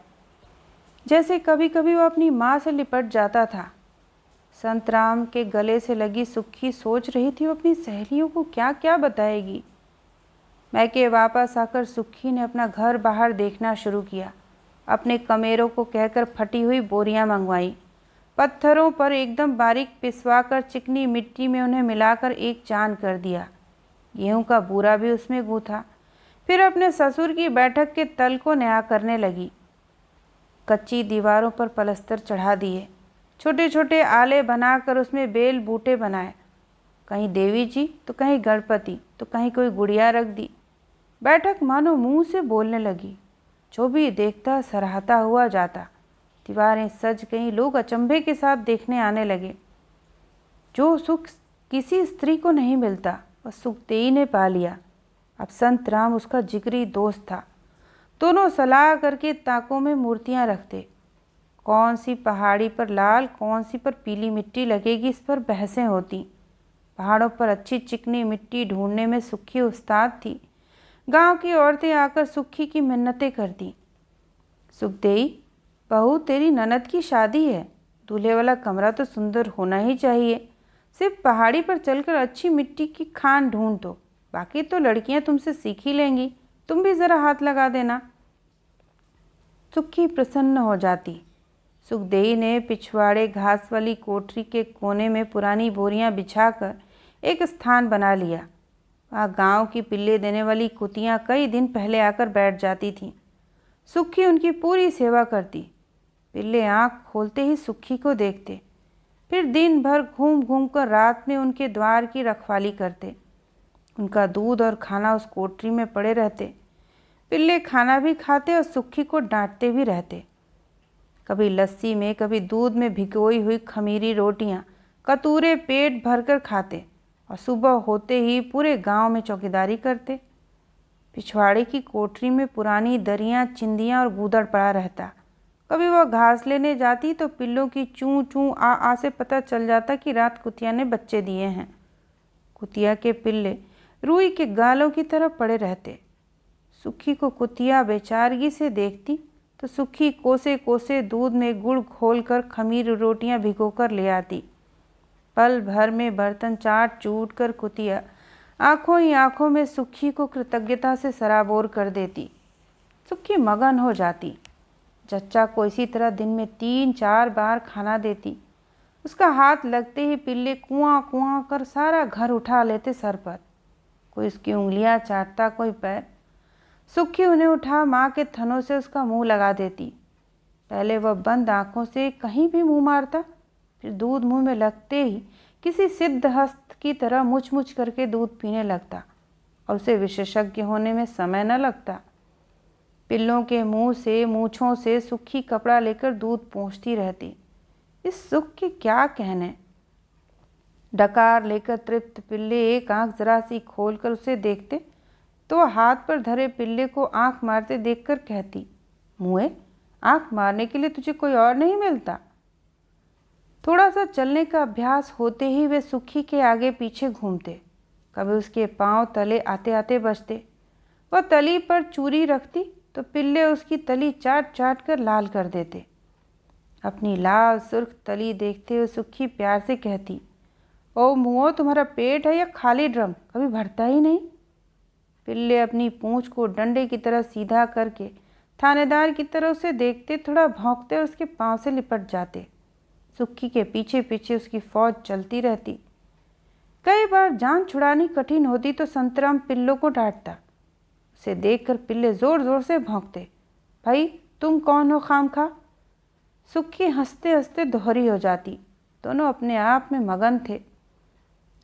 जैसे कभी कभी वह अपनी माँ से लिपट जाता था। संतराम के गले से लगी सुखी सोच रही थी, वो अपनी सहेलियों को क्या क्या बताएगी। मैके वापस आकर सुखी ने अपना घर बाहर देखना शुरू किया। अपने कमेरों को कहकर फटी हुई बोरियां मंगवाई। पत्थरों पर एकदम बारीक पिसवाकर चिकनी मिट्टी में उन्हें मिलाकर एक चांद कर दिया। गेहूं का बूरा भी उसमें गूंथा। फिर अपने ससुर की बैठक के तल को नया करने लगी। कच्ची दीवारों पर पलस्तर चढ़ा दिए। छोटे छोटे आले बनाकर उसमें बेल बूटे बनाए। कहीं देवी जी तो कहीं गणपति तो कहीं कोई गुड़िया रख दी। बैठक मानो मुंह से बोलने लगी। जो भी देखता सराहता हुआ जाता। दीवारें सज गईं, लोग अचंभे के साथ देखने आने लगे। जो सुख किसी स्त्री को नहीं मिलता वह सुखदेई ने पा लिया। अब संतराम उसका जिगरी दोस्त था। दोनों सलाह करके ताकों में मूर्तियां रखते। कौन सी पहाड़ी पर लाल, कौन सी पर पीली मिट्टी लगेगी, इस पर बहसें होती। पहाड़ों पर अच्छी चिकनी मिट्टी ढूंढने में सुखी उस्ताद थी। गांव की औरतें आकर सुखी की मिन्नतें करती। सुखदेई, बहू, तेरी ननद की शादी है। दूल्हे वाला कमरा तो सुंदर होना ही चाहिए। सिर्फ पहाड़ी पर चलकर अच्छी मिट्टी की खान ढूंढ दो, बाकी तो लड़कियां तुमसे सीख ही लेंगी। तुम भी जरा हाथ लगा देना। सुखी प्रसन्न हो जाती। सुखदेई ने पिछवाड़े घास वाली कोठरी के कोने में पुरानी बोरियां बिछाकर एक स्थान बना लिया। वहाँ गांव की पिल्ले देने वाली कुतियाँ कई दिन पहले आकर बैठ जाती थीं। सुखी उनकी पूरी सेवा करती। पिल्ले आँख खोलते ही सुखी को देखते, फिर दिन भर घूम घूम कर रात में उनके द्वार की रखवाली करते। उनका दूध और खाना उस कोठरी में पड़े रहते। पिल्ले खाना भी खाते और सुखी को डांटते भी रहते। कभी लस्सी में, कभी दूध में भिगोई हुई खमीरी रोटियां कतूरे पेट भरकर खाते और सुबह होते ही पूरे गांव में चौकीदारी करते। पिछवाड़े की कोठरी में पुरानी दरियां, चिंदियां और गूदड़ पड़ा रहता। कभी वह घास लेने जाती तो पिल्लों की चूं चूं आ से पता चल जाता कि रात कुतिया ने बच्चे दिए हैं। कुतिया के पिल्ले रुई के गालों की तरह पड़े रहते। सुखी को कुतिया बेचारगी से देखती तो सुखी कोसे कोसे दूध में गुड़ घोलकर खमीर रोटियां भिगोकर ले आती। पल भर में बर्तन चाट चूट कर कुतिया आंखों ही आंखों में सुखी को कृतज्ञता से सराबोर कर देती। सुखी मगन हो जाती। जच्चा को इसी तरह दिन में 3-4 बार खाना देती। उसका हाथ लगते ही पिल्ले कुआं कुआं कर सारा घर उठा लेते सर पर। कोई उसकी उंगलियां चाटता, कोई पैर। सुखी उन्हें उठा माँ के थनों से उसका मुंह लगा देती। पहले वह बंद आंखों से कहीं भी मुंह मारता, फिर दूध मुंह में लगते ही किसी सिद्ध हस्त की तरह मुच मुच करके दूध पीने लगता और उसे विशेषज्ञ होने में समय न लगता। पिल्लों के मुंह से, मूछों से सुखी कपड़ा लेकर दूध पोंछती रहती। इस सुख के क्या कहने। डकार लेकर तृप्त पिल्ले एक आंख जरा सी खोलकर उसे देखते तो हाथ पर धरे पिल्ले को आंख मारते देखकर कहती, मुए, आंख मारने के लिए तुझे कोई और नहीं मिलता। थोड़ा सा चलने का अभ्यास होते ही वे सुखी के आगे पीछे घूमते। कभी उसके पांव तले आते आते बजते। वह तली पर चूरी रखती तो पिल्ले उसकी तली चाट चाट कर लाल कर देते। अपनी लाल सुर्ख तली देखते हुए सुखी प्यार से कहती, ओ मुओ, तुम्हारा पेट है या खाली ड्रम, कभी भरता ही नहीं। पिल्ले अपनी पूंछ को डंडे की तरह सीधा करके थानेदार की तरह उसे देखते, थोड़ा भौंकते और उसके पांव से लिपट जाते। सुक्की के पीछे पीछे उसकी फौज चलती रहती। कई बार जान छुड़ानी कठिन होती तो संतराम पिल्लों को डांटता। उसे देखकर पिल्ले जोर जोर से भौंकते, भाई तुम कौन हो खामखा। सुक्की हंसते हंसते दोहरी हो जाती। दोनों अपने आप में मगन थे।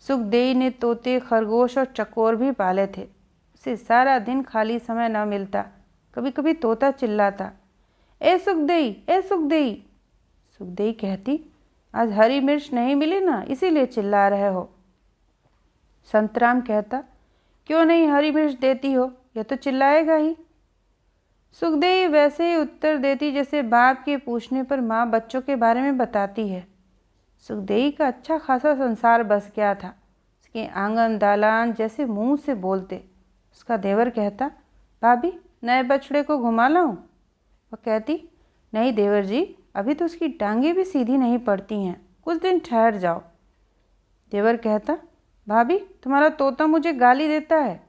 सुखदेई ने तोते, खरगोश और चकोर भी पाले थे। उसे सारा दिन खाली समय न मिलता। कभी कभी तोता चिल्लाता, ए सुखदेई, ए सुखदेई। सुखदेई कहती, आज हरी मिर्च नहीं मिली ना, इसीलिए चिल्ला रहे हो। संतराम कहता, क्यों नहीं हरी मिर्च देती हो, यह तो चिल्लाएगा ही। सुखदेई वैसे ही उत्तर देती जैसे बाप के पूछने पर माँ बच्चों के बारे में बताती है। सुखदेई का अच्छा खासा संसार बस गया था। उसके आंगन दालान जैसे मुंह से बोलते। उसका देवर कहता, भाभी नए बछड़े को घुमा लाऊं। वह कहती, नहीं देवर जी, अभी तो उसकी टांगें भी सीधी नहीं पड़ती हैं, कुछ दिन ठहर जाओ। देवर कहता, भाभी तुम्हारा तोता मुझे गाली देता है।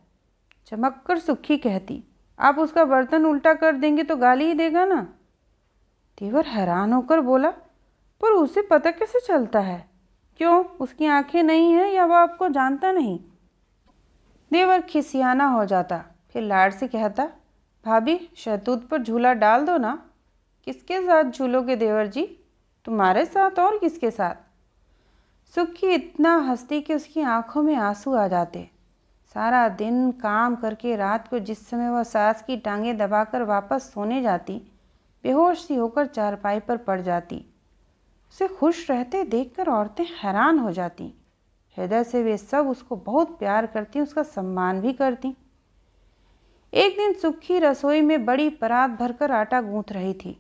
चमक कर सुखी कहती, आप उसका बर्तन उल्टा कर देंगे तो गाली ही देगा ना। देवर हैरान होकर बोला, पर उसे पता कैसे चलता है? क्यों, उसकी आंखें नहीं हैं या वह आपको जानता नहीं? देवर खिसियाना हो जाता, फिर लाड से कहता, भाभी शहतूत पर झूला डाल दो ना। किसके साथ झूलोगे देवर जी? तुम्हारे साथ और किसके साथ? सुखी इतना हंसती कि उसकी आंखों में आंसू आ जाते। सारा दिन काम करके रात को जिस समय वह सास की टांगें दबाकर वापस सोने जाती, बेहोश सी होकर चारपाई पर पड़ जाती। उसे खुश रहते देखकर औरतें हैरान हो जाती। हृदय से वे सब उसको बहुत प्यार करती, उसका सम्मान भी करती। एक दिन सुखी रसोई में बड़ी परात भरकर आटा गूंथ रही थी।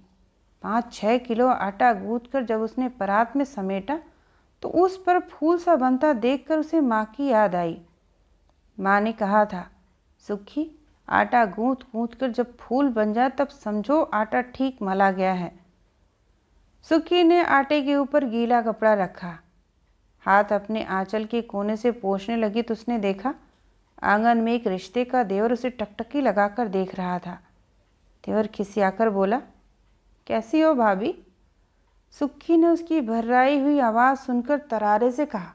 5-6 किलो आटा गूंथकर जब उसने परात में समेटा तो उस पर फूल सा बनता देखकर उसे माँ की याद आई। माँ ने कहा था, सुखी आटा गूंथ गूंथ कर जब फूल बन जाए तब समझो आटा ठीक मला गया है। सुखी ने आटे के ऊपर गीला कपड़ा रखा, हाथ अपने आंचल के कोने से पोंछने लगी तो उसने देखा आंगन में एक रिश्ते का देवर उसे टकटकी लगाकर देख रहा था। देवर खिसियाकर बोला, कैसी हो भाभी? सुक्खी ने उसकी भर्राई हुई आवाज़ सुनकर तरारे से कहा,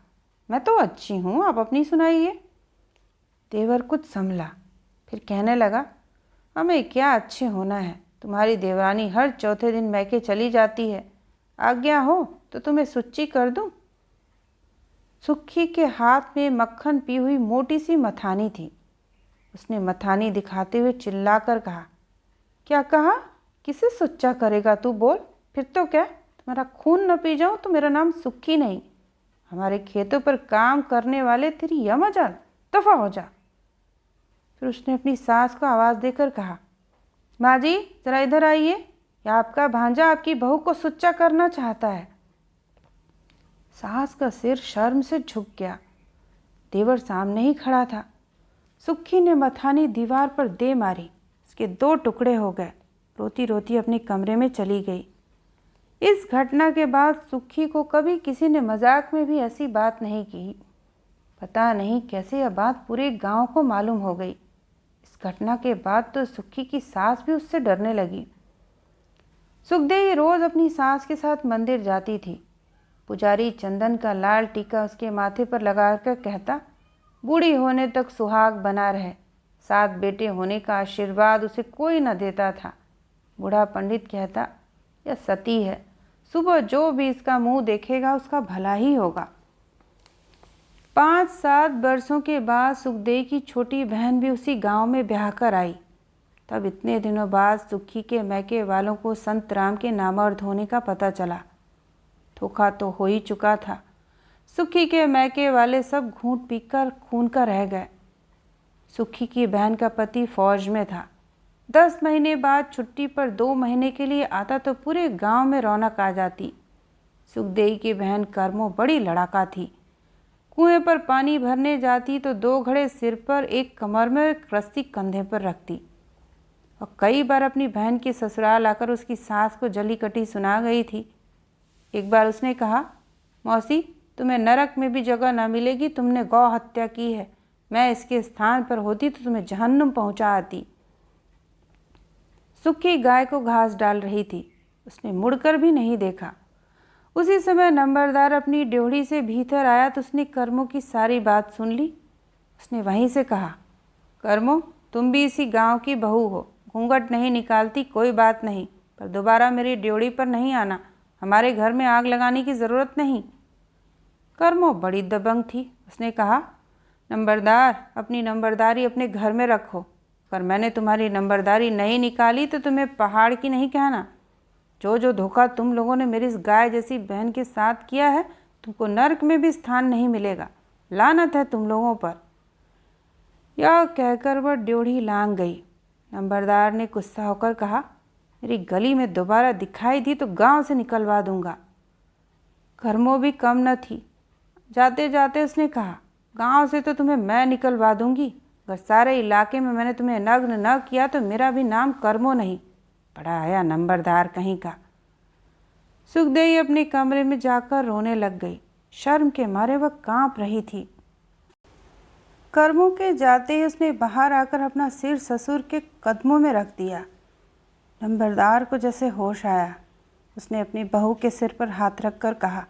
मैं तो अच्छी हूँ, आप अपनी सुनाइए। देवर कुछ संभला, फिर कहने लगा, हमें क्या अच्छे होना है, तुम्हारी देवरानी हर चौथे दिन मैके चली जाती है, आज्ञा हो तो तुम्हें सुच्ची कर दूँ। सुक्खी के हाथ में मक्खन पी हुई मोटी सी मथानी थी। उसने मथानी दिखाते हुए चिल्लाकर कहा, क्या कहा? किसे सुच्चा करेगा तू? बोल फिर तो क्या, तुम्हारा खून न पी जाऊं तो मेरा नाम सुक्खी नहीं। हमारे खेतों पर काम करने वाले तेरी यमजान, दफा हो जा। फिर उसने अपनी सास को आवाज़ देकर कहा, माँ जी जरा इधर आइए, या आपका भांजा आपकी बहू को सुच्चा करना चाहता है। सास का सिर शर्म से झुक गया। देवर सामने ही खड़ा था। सुक्खी ने मथानी दीवार पर दे मारी, उसके 2 टुकड़े हो गए। रोती रोती अपने कमरे में चली गई। इस घटना के बाद सुक्खी को कभी किसी ने मजाक में भी ऐसी बात नहीं की। पता नहीं कैसे यह बात पूरे गांव को मालूम हो गई। इस घटना के बाद तो सुक्खी की सास भी उससे डरने लगी। सुखदेई रोज अपनी सास के साथ मंदिर जाती थी। पुजारी चंदन का लाल टीका उसके माथे पर लगाकर कहता, बूढ़ी होने तक सुहाग बना रहे। 7 बेटे होने का आशीर्वाद उसे कोई न देता था। बूढ़ा पंडित कहता, यह सती है, सुबह जो भी इसका मुंह देखेगा उसका भला ही होगा। 5-7 वर्षों के बाद सुखदेई की छोटी बहन भी उसी गांव में ब्याह कर आई। तब इतने दिनों बाद सुखी के मैके वालों को संत राम के नामर्द होने का पता चला। धोखा तो हो ही चुका था। सुखी के मैके वाले सब घूंट पीकर खून का रह गए। सुखी की बहन का पति फौज में था। 10 महीने बाद छुट्टी पर 2 महीने के लिए आता तो पूरे गांव में रौनक आ जाती। सुखदेई की बहन कर्मों बड़ी लड़ाका थी। कुएं पर पानी भरने जाती तो 2 घड़े सिर पर, एक कमर में, एक रस्सी कंधे पर रखती। और कई बार अपनी बहन की ससुराल आकर उसकी सास को जली कटी सुना गई थी। एक बार उसने कहा, मौसी, तुम्हें नरक में भी जगह न मिलेगी, तुमने गौ हत्या की है। मैं इसके स्थान पर होती तो तुम्हें जहन्नुम पहुंचा आती। सुखी गाय को घास डाल रही थी। उसने मुड़कर भी नहीं देखा। उसी समय नंबरदार अपनी ड्योढ़ी से भीतर आया तो उसने कर्मों की सारी बात सुन ली। उसने वहीं से कहा, कर्मों, तुम भी इसी गांव की बहू हो। घूंघट नहीं निकालती कोई बात नहीं, पर दोबारा मेरी ड्योढ़ी पर नहीं आना। हमारे घर में आग लगाने की ज़रूरत नहीं। कर्मों बड़ी दबंग थी। उसने कहा, नंबरदार, अपनी नंबरदारी अपने घर में रखो। पर मैंने तुम्हारी नंबरदारी नहीं निकाली तो तुम्हें पहाड़ की नहीं कहना। जो धोखा तुम लोगों ने मेरी इस गाय जैसी बहन के साथ किया है, तुमको नर्क में भी स्थान नहीं मिलेगा। लानत है तुम लोगों पर। यह कहकर वह ड्योढ़ी लांग गई। नंबरदार ने गुस्सा होकर कहा, मेरी गली में दोबारा दिखाई दी तो गांव से निकलवा दूंगा। कर्मों भी कम न थी। जाते जाते उसने कहा, गांव से तो तुम्हें मैं निकलवा दूंगी। अगर सारे इलाके में मैंने तुम्हें नग्न न किया तो मेरा भी नाम कर्मों नहीं। बड़ा आया नंबरदार कहीं का। सुखदेई अपने कमरे में जाकर रोने लग गई। शर्म के मारे वह कांप रही थी। कर्मों के जाते ही उसने बाहर आकर अपना सिर ससुर के कदमों में रख दिया। नंबरदार को जैसे होश आया। उसने अपनी बहू के सिर पर हाथ रखकर कहा,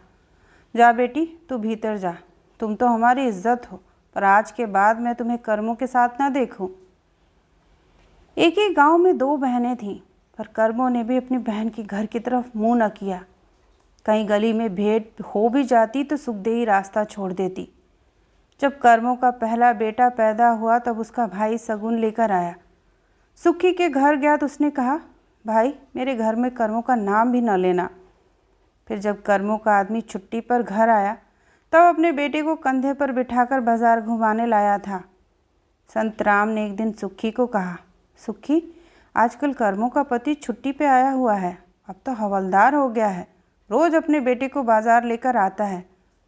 जा बेटी, तू भीतर जा। तुम तो हमारी इज्जत हो, पर आज के बाद मैं तुम्हें कर्मों के साथ न देखूं। एक ही गांव में 2 बहनें थीं, पर कर्मों ने भी अपनी बहन के घर की तरफ मुंह न किया। कहीं गली में भेंट हो भी जाती तो सुखदेई रास्ता छोड़ देती। जब कर्मों का पहला बेटा पैदा हुआ तब उसका भाई सगुन लेकर आया। सुखी के घर गया तो उसने कहा, भाई, मेरे घर में कर्मों का नाम भी न लेना। फिर जब कर्मों का आदमी छुट्टी पर घर आया तब अपने बेटे को कंधे पर बिठाकर बाजार घुमाने लाया था। संत राम ने एक दिन सुखी को कहा, सुखी, आजकल कर्मों का पति छुट्टी पे आया हुआ है, अब तो हवलदार हो गया है, रोज़ अपने बेटे को बाजार लेकर आता है।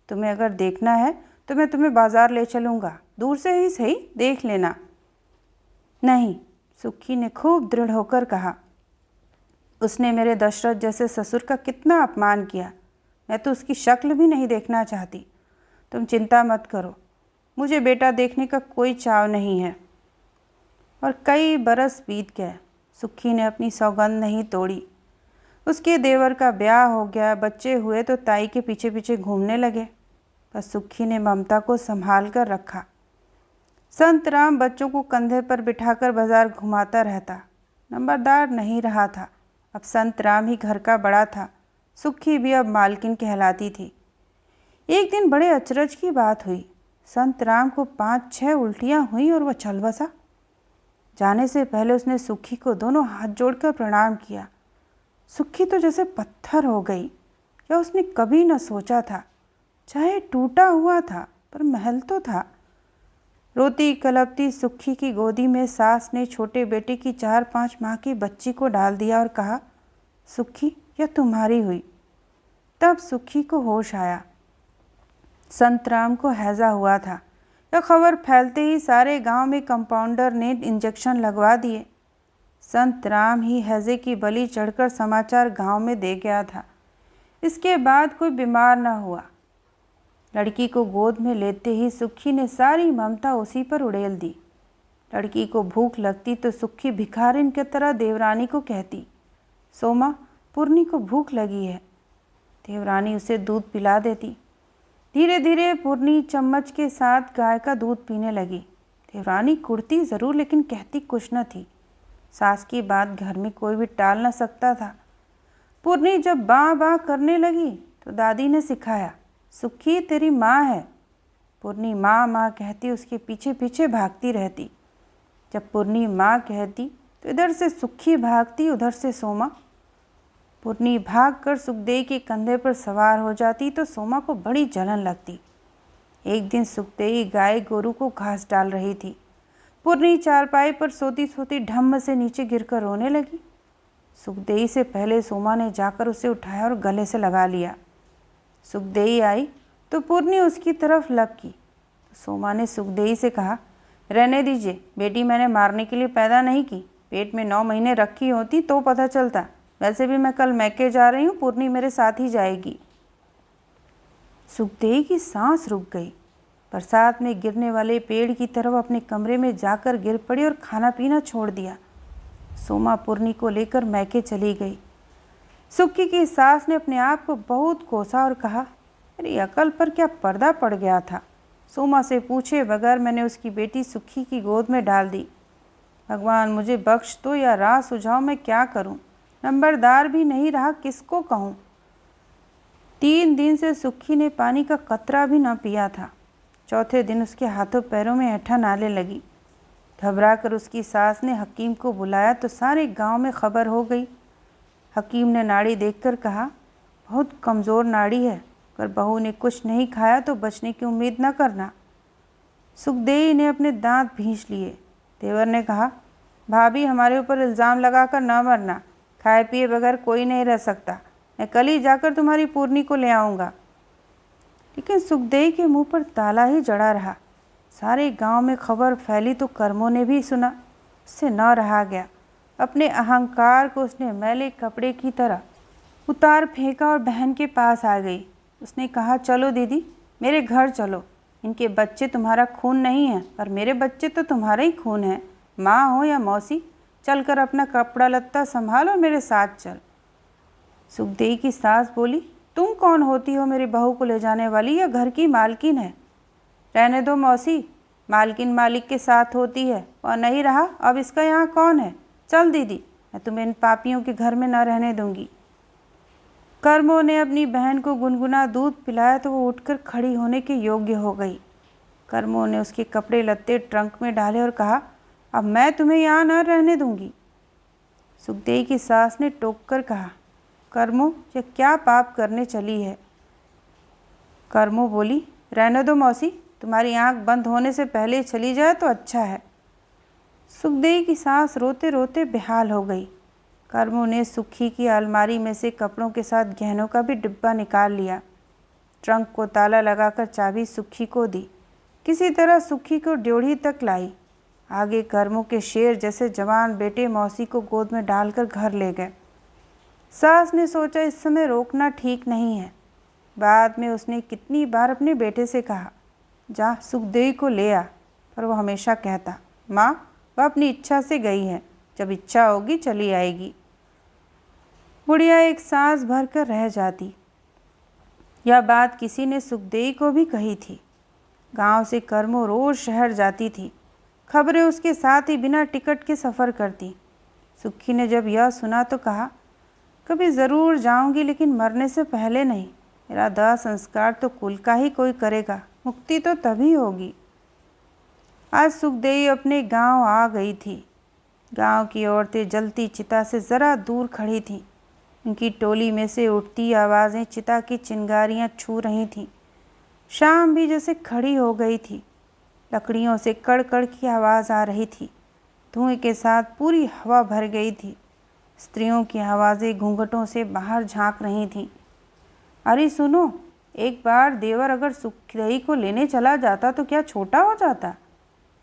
तुम्हें अगर देखना है तो मैं तुम्हें बाजार ले चलूँगा, दूर से ही सही, देख लेना। नहीं, सुखी ने खूब दृढ़ होकर कहा, उसने मेरे दशरथ जैसे ससुर का कितना अपमान किया। मैं तो उसकी शक्ल भी नहीं देखना चाहती। तुम चिंता मत करो, मुझे बेटा देखने का कोई चाव नहीं है। और कई बरस बीत गए। सुखी ने अपनी सौगंध नहीं तोड़ी। उसके देवर का ब्याह हो गया, बच्चे हुए तो ताई के पीछे पीछे घूमने लगे। बस सुखी ने ममता को संभाल कर रखा। संत राम बच्चों को कंधे पर बिठाकर बाजार घुमाता रहता। नंबरदार नहीं रहा था, अब संत राम ही घर का बड़ा था। सुखी भी अब मालकिन कहलाती थी। एक दिन बड़े अचरज की बात हुई। संत राम को 5-6 उल्टियाँ हुई और वह चल बसा। जाने से पहले उसने सुखी को दोनों हाथ जोड़कर प्रणाम किया। सुखी तो जैसे पत्थर हो गई। यह उसने कभी न सोचा था। चाहे टूटा हुआ था, पर महल तो था। रोती कलपती सुखी की गोदी में सास ने छोटे बेटे की 4-5 माह की बच्ची को डाल दिया और कहा, सुखी, यह तुम्हारी हुई। तब सुखी को होश आया। संत राम को हैजा हुआ था। यह खबर फैलते ही सारे गांव में कंपाउंडर ने इंजेक्शन लगवा दिए। संत राम ही हैजे की बलि चढ़कर समाचार गांव में दे गया था। इसके बाद कोई बीमार न हुआ। लड़की को गोद में लेते ही सुखी ने सारी ममता उसी पर उड़ेल दी। लड़की को भूख लगती तो सुखी भिखारिन की तरह देवरानी को कहती, सोमा, पूर्णी को भूख लगी है। देवरानी उसे दूध पिला देती। धीरे धीरे पूर्णी चम्मच के साथ गाय का दूध पीने लगी। देवरानी कुड़ती ज़रूर, लेकिन कहती कुछ न थी। सास की बात घर में कोई भी टाल न सकता था। पूर्णी जब बाँ बाँ करने लगी तो दादी ने सिखाया, सुखी तेरी माँ है। पूर्णी माँ माँ कहती उसके पीछे पीछे भागती रहती। जब पूर्णी माँ कहती तो इधर से सुखी भागती, उधर से सोमा। पूर्णी भागकर सुखदेई के कंधे पर सवार हो जाती तो सोमा को बड़ी जलन लगती। एक दिन सुखदेई गाय गोरू को घास डाल रही थी। पूर्णी चारपाई पर सोती सोती ढम्म से नीचे गिरकर रोने लगी। सुखदेई से पहले सोमा ने जाकर उसे उठाया और गले से लगा लिया। सुखदेई आई तो पूर्णी उसकी तरफ लपकी। तो सोमा ने सुखदेई से कहा, रहने दीजिए, बेटी मैंने मारने के लिए पैदा नहीं की। पेट में 9 महीने रखी होती तो पता चलता। वैसे भी मैं कल मैके जा रही हूँ, पूर्णी मेरे साथ ही जाएगी। सुखदेई की सांस रुक गई। बरसात में गिरने वाले पेड़ की तरफ अपने कमरे में जाकर गिर पड़ी और खाना पीना छोड़ दिया। सोमा पूर्णी को लेकर मैके चली गई। सुक्की की सास ने अपने आप को बहुत कोसा और कहा, मेरी अकल पर क्या पर्दा पड़ गया था। सोमा से पूछे बगैर मैंने उसकी बेटी सुक्की की गोद में डाल दी। भगवान मुझे बख्श दो या राह सुझाओ, मैं क्या करूं। नंबरदार भी नहीं रहा, किसको कहूं। 3 दिन से सुक्की ने पानी का कतरा भी न पिया था। चौथे दिन उसके हाथों पैरों में ऐंठन आने लगी। घबरा कर उसकी सास ने हकीम को बुलाया तो सारे गांव में खबर हो गई। हकीम ने नाड़ी देखकर कहा, बहुत कमज़ोर नाड़ी है, अगर बहू ने कुछ नहीं खाया तो बचने की उम्मीद न करना। सुखदेई ने अपने दांत भींच लिए। देवर ने कहा, भाभी हमारे ऊपर इल्ज़ाम लगाकर न मरना, खाए पिए बगैर कोई नहीं रह सकता। मैं कल ही जाकर तुम्हारी पूर्णी को ले आऊँगा। लेकिन सुखदेई के मुंह पर ताला ही जड़ा रहा। सारे गांव में खबर फैली तो कर्मों ने भी सुना। उससे न रहा गया। अपने अहंकार को उसने मैले कपड़े की तरह उतार फेंका और बहन के पास आ गई। उसने कहा, चलो दीदी, मेरे घर चलो। इनके बच्चे तुम्हारा खून नहीं है, पर मेरे बच्चे तो तुम्हारा ही खून है। माँ हो या मौसी, चलकर अपना कपड़ा लत्ता संभाल और मेरे साथ चल। सुखदेई की सास बोली, तुम कौन होती हो मेरी बहू को ले जाने वाली, या घर की मालकिन है। रहने दो मौसी, मालकिन मालिक के साथ होती है, और नहीं रहा अब इसका यहाँ कौन है। चल दीदी, मैं तुम्हें इन पापियों के घर में न रहने दूंगी। कर्मों ने अपनी बहन को गुनगुना दूध पिलाया तो वो उठकर खड़ी होने के योग्य हो गई। कर्मों ने उसके कपड़े लत्ते ट्रंक में डाले और कहा, अब मैं तुम्हें यहाँ न रहने दूंगी। सुखदेई की सास ने टोक कर कहा, कर्मों, ये क्या पाप करने चली है। कर्मों बोली, रहने दो मौसी, तुम्हारी आंख बंद होने से पहले चली जाए तो अच्छा है। सुखदेई की सास रोते रोते बेहाल हो गई। कर्मों ने सुखी की अलमारी में से कपड़ों के साथ गहनों का भी डिब्बा निकाल लिया। ट्रंक को ताला लगाकर चाबी सुखी को दी। किसी तरह सुखी को ड्योढ़ी तक लाई। आगे कर्मों के शेर जैसे जवान बेटे मौसी को गोद में डालकर घर ले गए। सास ने सोचा इस समय रोकना ठीक नहीं है। बाद में उसने कितनी बार अपने बेटे से कहा, जा सुखदेई को ले आ, पर वो हमेशा कहता, माँ वह अपनी इच्छा से गई है, जब इच्छा होगी चली आएगी। बुढ़िया एक सांस भर कर रह जाती। यह बात किसी ने सुखदेई को भी कही थी। गांव से कर्मों रोज शहर जाती थी। खबरें उसके साथ ही बिना टिकट के सफ़र करती। सुखी ने जब यह सुना तो कहा, कभी ज़रूर जाऊंगी, लेकिन मरने से पहले नहीं। मेरा दाह संस्कार तो कुल का ही कोई करेगा, मुक्ति तो तभी होगी। आज सुखदेई अपने गांव आ गई थी। गांव की औरतें जलती चिता से ज़रा दूर खड़ी थीं। उनकी टोली में से उठती आवाज़ें चिता की चिंगारियां छू रही थीं। शाम भी जैसे खड़ी हो गई थी। लकड़ियों से कड़कड़ की आवाज़ आ रही थी। धुएं के साथ पूरी हवा भर गई थी। स्त्रियों की आवाज़ें घूंघटों से बाहर झांक रही थीं। अरे सुनो, एक बार देवर अगर सुखदेई को लेने चला जाता तो क्या छोटा हो जाता?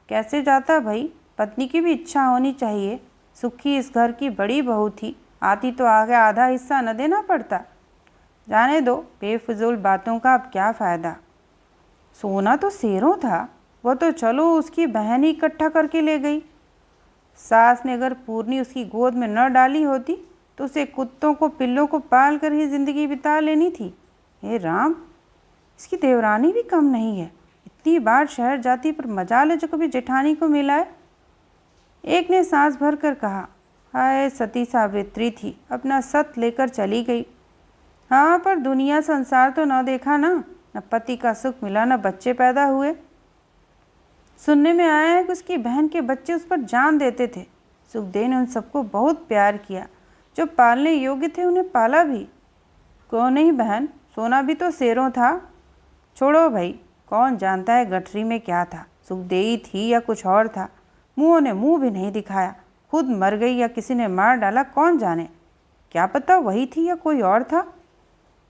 कैसे जाता भाई? पत्नी की भी इच्छा होनी चाहिए। सुखी इस घर की बड़ी बहू थी, आती तो आगे आधा हिस्सा न देना पड़ता। जाने दो, बेफिजूल बातों का अब क्या फ़ायदा। सोना तो शेरों था, वो तो चलो उसकी बहन ही इकट्ठा करके ले गई। सास ने अगर पूर्णी उसकी गोद में न डाली होती तो उसे कुत्तों को पिल्लों को पाल कर ही ज़िंदगी बिता लेनी थी। हे राम, इसकी देवरानी भी कम नहीं है। इतनी बार शहर जाती पर मजाल है जो कभी जेठानी को मिला है। एक ने सांस भर कर कहा, हाय सती सावित्री थी, अपना सत लेकर चली गई। हाँ, पर दुनिया संसार तो न देखा ना, न पति का सुख मिला, न बच्चे पैदा हुए। सुनने में आया है कि उसकी बहन के बच्चे उस पर जान देते थे। सुखदेई ने उन सबको बहुत प्यार किया। जो पालने योग्य थे उन्हें पाला भी। क्यों नहीं बहन, सोना भी तो शेरों था। छोड़ो भाई, कौन जानता है गठरी में क्या था, सुखदेई थी या कुछ और था। मुँह ने मुँह भी नहीं दिखाया। खुद मर गई या किसी ने मार डाला, कौन जाने। क्या पता वही थी या कोई और था।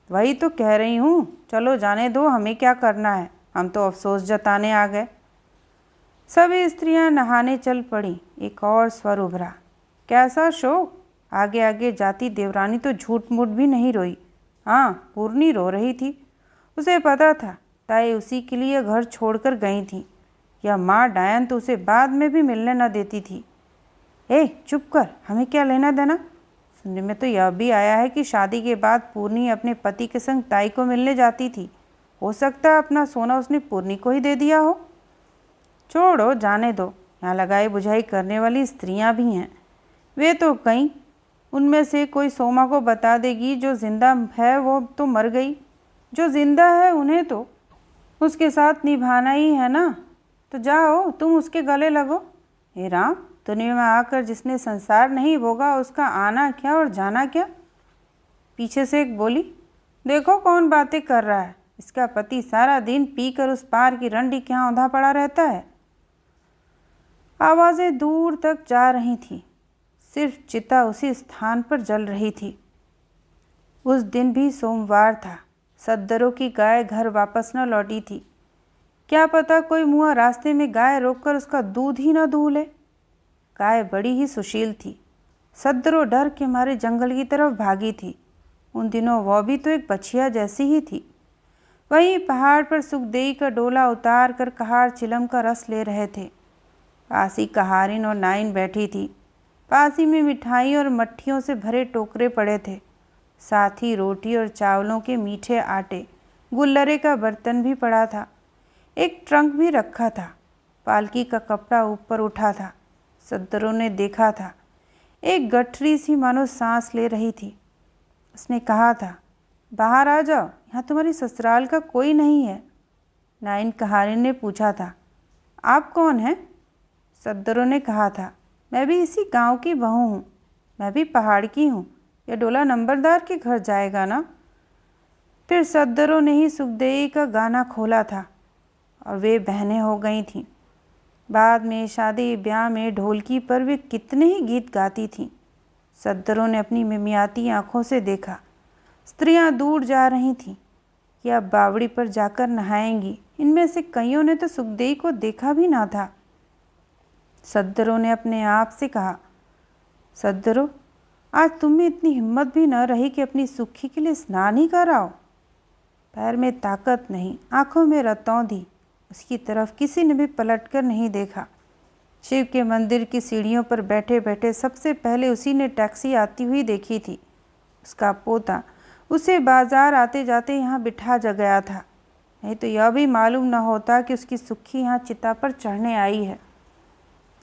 वही तो कह रही हूँ, चलो जाने दो, हमें क्या करना है, हम तो अफसोस जताने आ गए। सभी स्त्रियां नहाने चल पड़ी। एक और स्वर उभरा, कैसा शोक। आगे आगे जाती देवरानी तो झूठ मूठ भी नहीं रोई। हाँ, पूर्णी रो रही थी। उसे पता था ताई उसी के लिए घर छोड़कर गई थी। या माँ डायन तो उसे बाद में भी मिलने न देती थी। ए चुप कर, हमें क्या लेना देना। सुनने में तो यह भी आया है कि शादी के बाद पूर्णी अपने पति के संग ताई को मिलने जाती थी। हो सकता है अपना सोना उसने पूर्णी को ही दे दिया हो। छोड़ो, जाने दो। यहाँ लगाई बुझाई करने वाली स्त्रियां भी हैं। वे तो कहीं उनमें से कोई सोमा को बता देगी, जो जिंदा है वो तो मर गई, जो जिंदा है उन्हें तो उसके साथ निभाना ही है ना। तो जाओ, तुम उसके गले लगो। हे राम, दुनिया में आकर जिसने संसार नहीं भोगा, उसका आना क्या और जाना क्या। पीछे से एक बोली, देखो कौन बातें कर रहा है। इसका पति सारा दिन पीकर उस पार की रंडी के यहाँ औंधा पड़ा रहता है। आवाज़ें दूर तक जा रही थीं, सिर्फ चिता उसी स्थान पर जल रही थी। उस दिन भी सोमवार था। सद्दरों की गाय घर वापस न लौटी थी। क्या पता कोई मुआ रास्ते में गाय रोककर उसका दूध ही न दूह ले। गाय बड़ी ही सुशील थी। सद्दरों डर के मारे जंगल की तरफ भागी थी। उन दिनों वह भी तो एक बछिया जैसी ही थी। वहीं पहाड़ पर सुखदेई का डोला उतार कर कहार चिलम का रस ले रहे थे। पास ही कहारिन और नाइन बैठी थी। पास ही में मिठाई और मट्ठियों से भरे टोकरे पड़े थे, साथ ही रोटी और चावलों के मीठे आटे। गुल्लरे का बर्तन भी पड़ा था। एक ट्रंक भी रखा था। पालकी का कपड़ा ऊपर उठा था। सद्दरों ने देखा था, एक गठरी सी मानो सांस ले रही थी। उसने कहा था, बाहर आ जाओ, यहाँ तुम्हारी ससुराल का कोई नहीं है। नाइन कहारिन ने पूछा था, आप कौन हैं? सद्दरों ने कहा था, मैं भी इसी गांव की बहू हूँ, मैं भी पहाड़ की हूँ। यह डोला नंबरदार के घर जाएगा ना। फिर सद्दरों ने ही सुखदेई का गाना खोला था और वे बहनें हो गई थीं। बाद में शादी ब्याह में ढोलकी पर वे कितने ही गीत गाती थीं। सद्दरों ने अपनी मिमियाती आंखों से देखा, स्त्रियां दूर जा रही थीं। या बावड़ी पर जाकर नहाएंगी। इनमें से कईयों ने तो सुखदेई को देखा भी ना था। सद्दरों ने अपने आप से कहा, सद्दरों, आज तुम में इतनी हिम्मत भी न रही कि अपनी सुखी के लिए स्नान ही कराओ। पैर में ताकत नहीं, आंखों में रतौंधी। उसकी तरफ किसी ने भी पलटकर नहीं देखा। शिव के मंदिर की सीढ़ियों पर बैठे बैठे सबसे पहले उसी ने टैक्सी आती हुई देखी थी। उसका पोता उसे बाजार आते जाते यहाँ बिठा जा गया था। नहीं तो यह भी मालूम न होता कि उसकी सुखी यहाँ चिता पर चढ़ने आई है।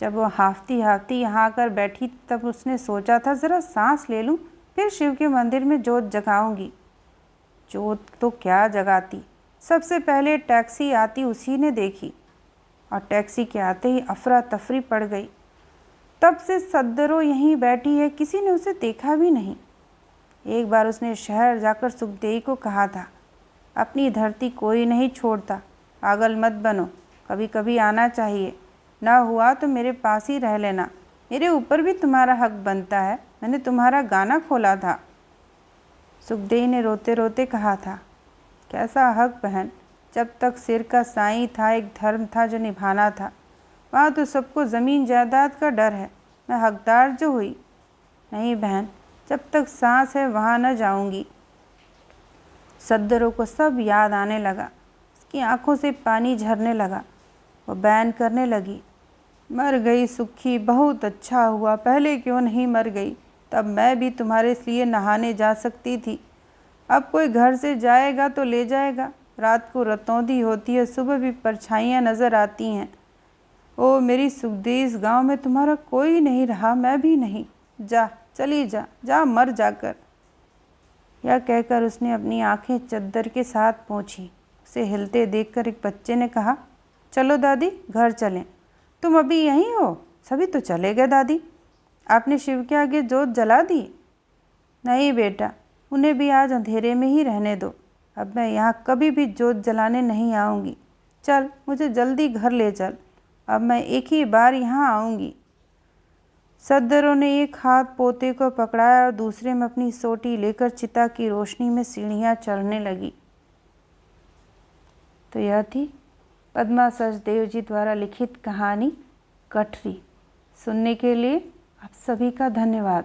जब वह हाफती हाफती यहाँ आकर बैठी तब उसने सोचा था, ज़रा सांस ले लूँ, फिर शिव के मंदिर में जोत जगाऊंगी। जोत तो क्या जगाती, सबसे पहले टैक्सी आती उसी ने देखी और टैक्सी के आते ही अफरा तफरी पड़ गई। तब से सद्दरों यहीं बैठी है, किसी ने उसे देखा भी नहीं। एक बार उसने शहर जाकर सुखदेई को कहा था, अपनी धरती कोई नहीं छोड़ता, पागल मत बनो, कभी कभी आना चाहिए। ना हुआ तो मेरे पास ही रह लेना, मेरे ऊपर भी तुम्हारा हक बनता है, मैंने तुम्हारा गाना खोला था। सुखदेई ने रोते रोते कहा था, कैसा हक बहन, जब तक सिर का साईं था एक धर्म था जो निभाना था। वहाँ तो सबको ज़मीन जायदाद का डर है, मैं हकदार जो हुई। नहीं बहन, जब तक सांस है वहाँ न जाऊँगी। सद्दरों को सब याद आने लगा। उसकी आंखों से पानी झरने लगा। वो बैन करने लगी, मर गई सुखी, बहुत अच्छा हुआ, पहले क्यों नहीं मर गई, तब मैं भी तुम्हारे लिए नहाने जा सकती थी। अब कोई घर से जाएगा तो ले जाएगा, रात को रतौंधी होती है, सुबह भी परछाइयाँ नज़र आती हैं। ओ मेरी सुखदेई, इस गाँव में तुम्हारा कोई नहीं रहा, मैं भी नहीं, जा चली जा, जा मर जाकर। यह कहकर उसने अपनी आंखें चद्दर के साथ पोंछी। उसे हिलते देखकर एक बच्चे ने कहा, चलो दादी घर चलें। तुम अभी यहीं हो? सभी तो चले गए दादी। आपने शिव के आगे जोत जला दी? नहीं बेटा, उन्हें भी आज अंधेरे में ही रहने दो। अब मैं यहाँ कभी भी जोत जलाने नहीं आऊँगी। चल मुझे जल्दी घर ले चल, अब मैं एक ही बार यहाँ आऊँगी। सद्दरों ने एक हाथ पोते को पकड़ाया और दूसरे में अपनी सोटी लेकर चिता की रोशनी में सीढ़ियाँ चढ़ने लगी। तो यह थी पद्मा सचदेव जी द्वारा लिखित कहानी गठरी। सुनने के लिए आप सभी का धन्यवाद।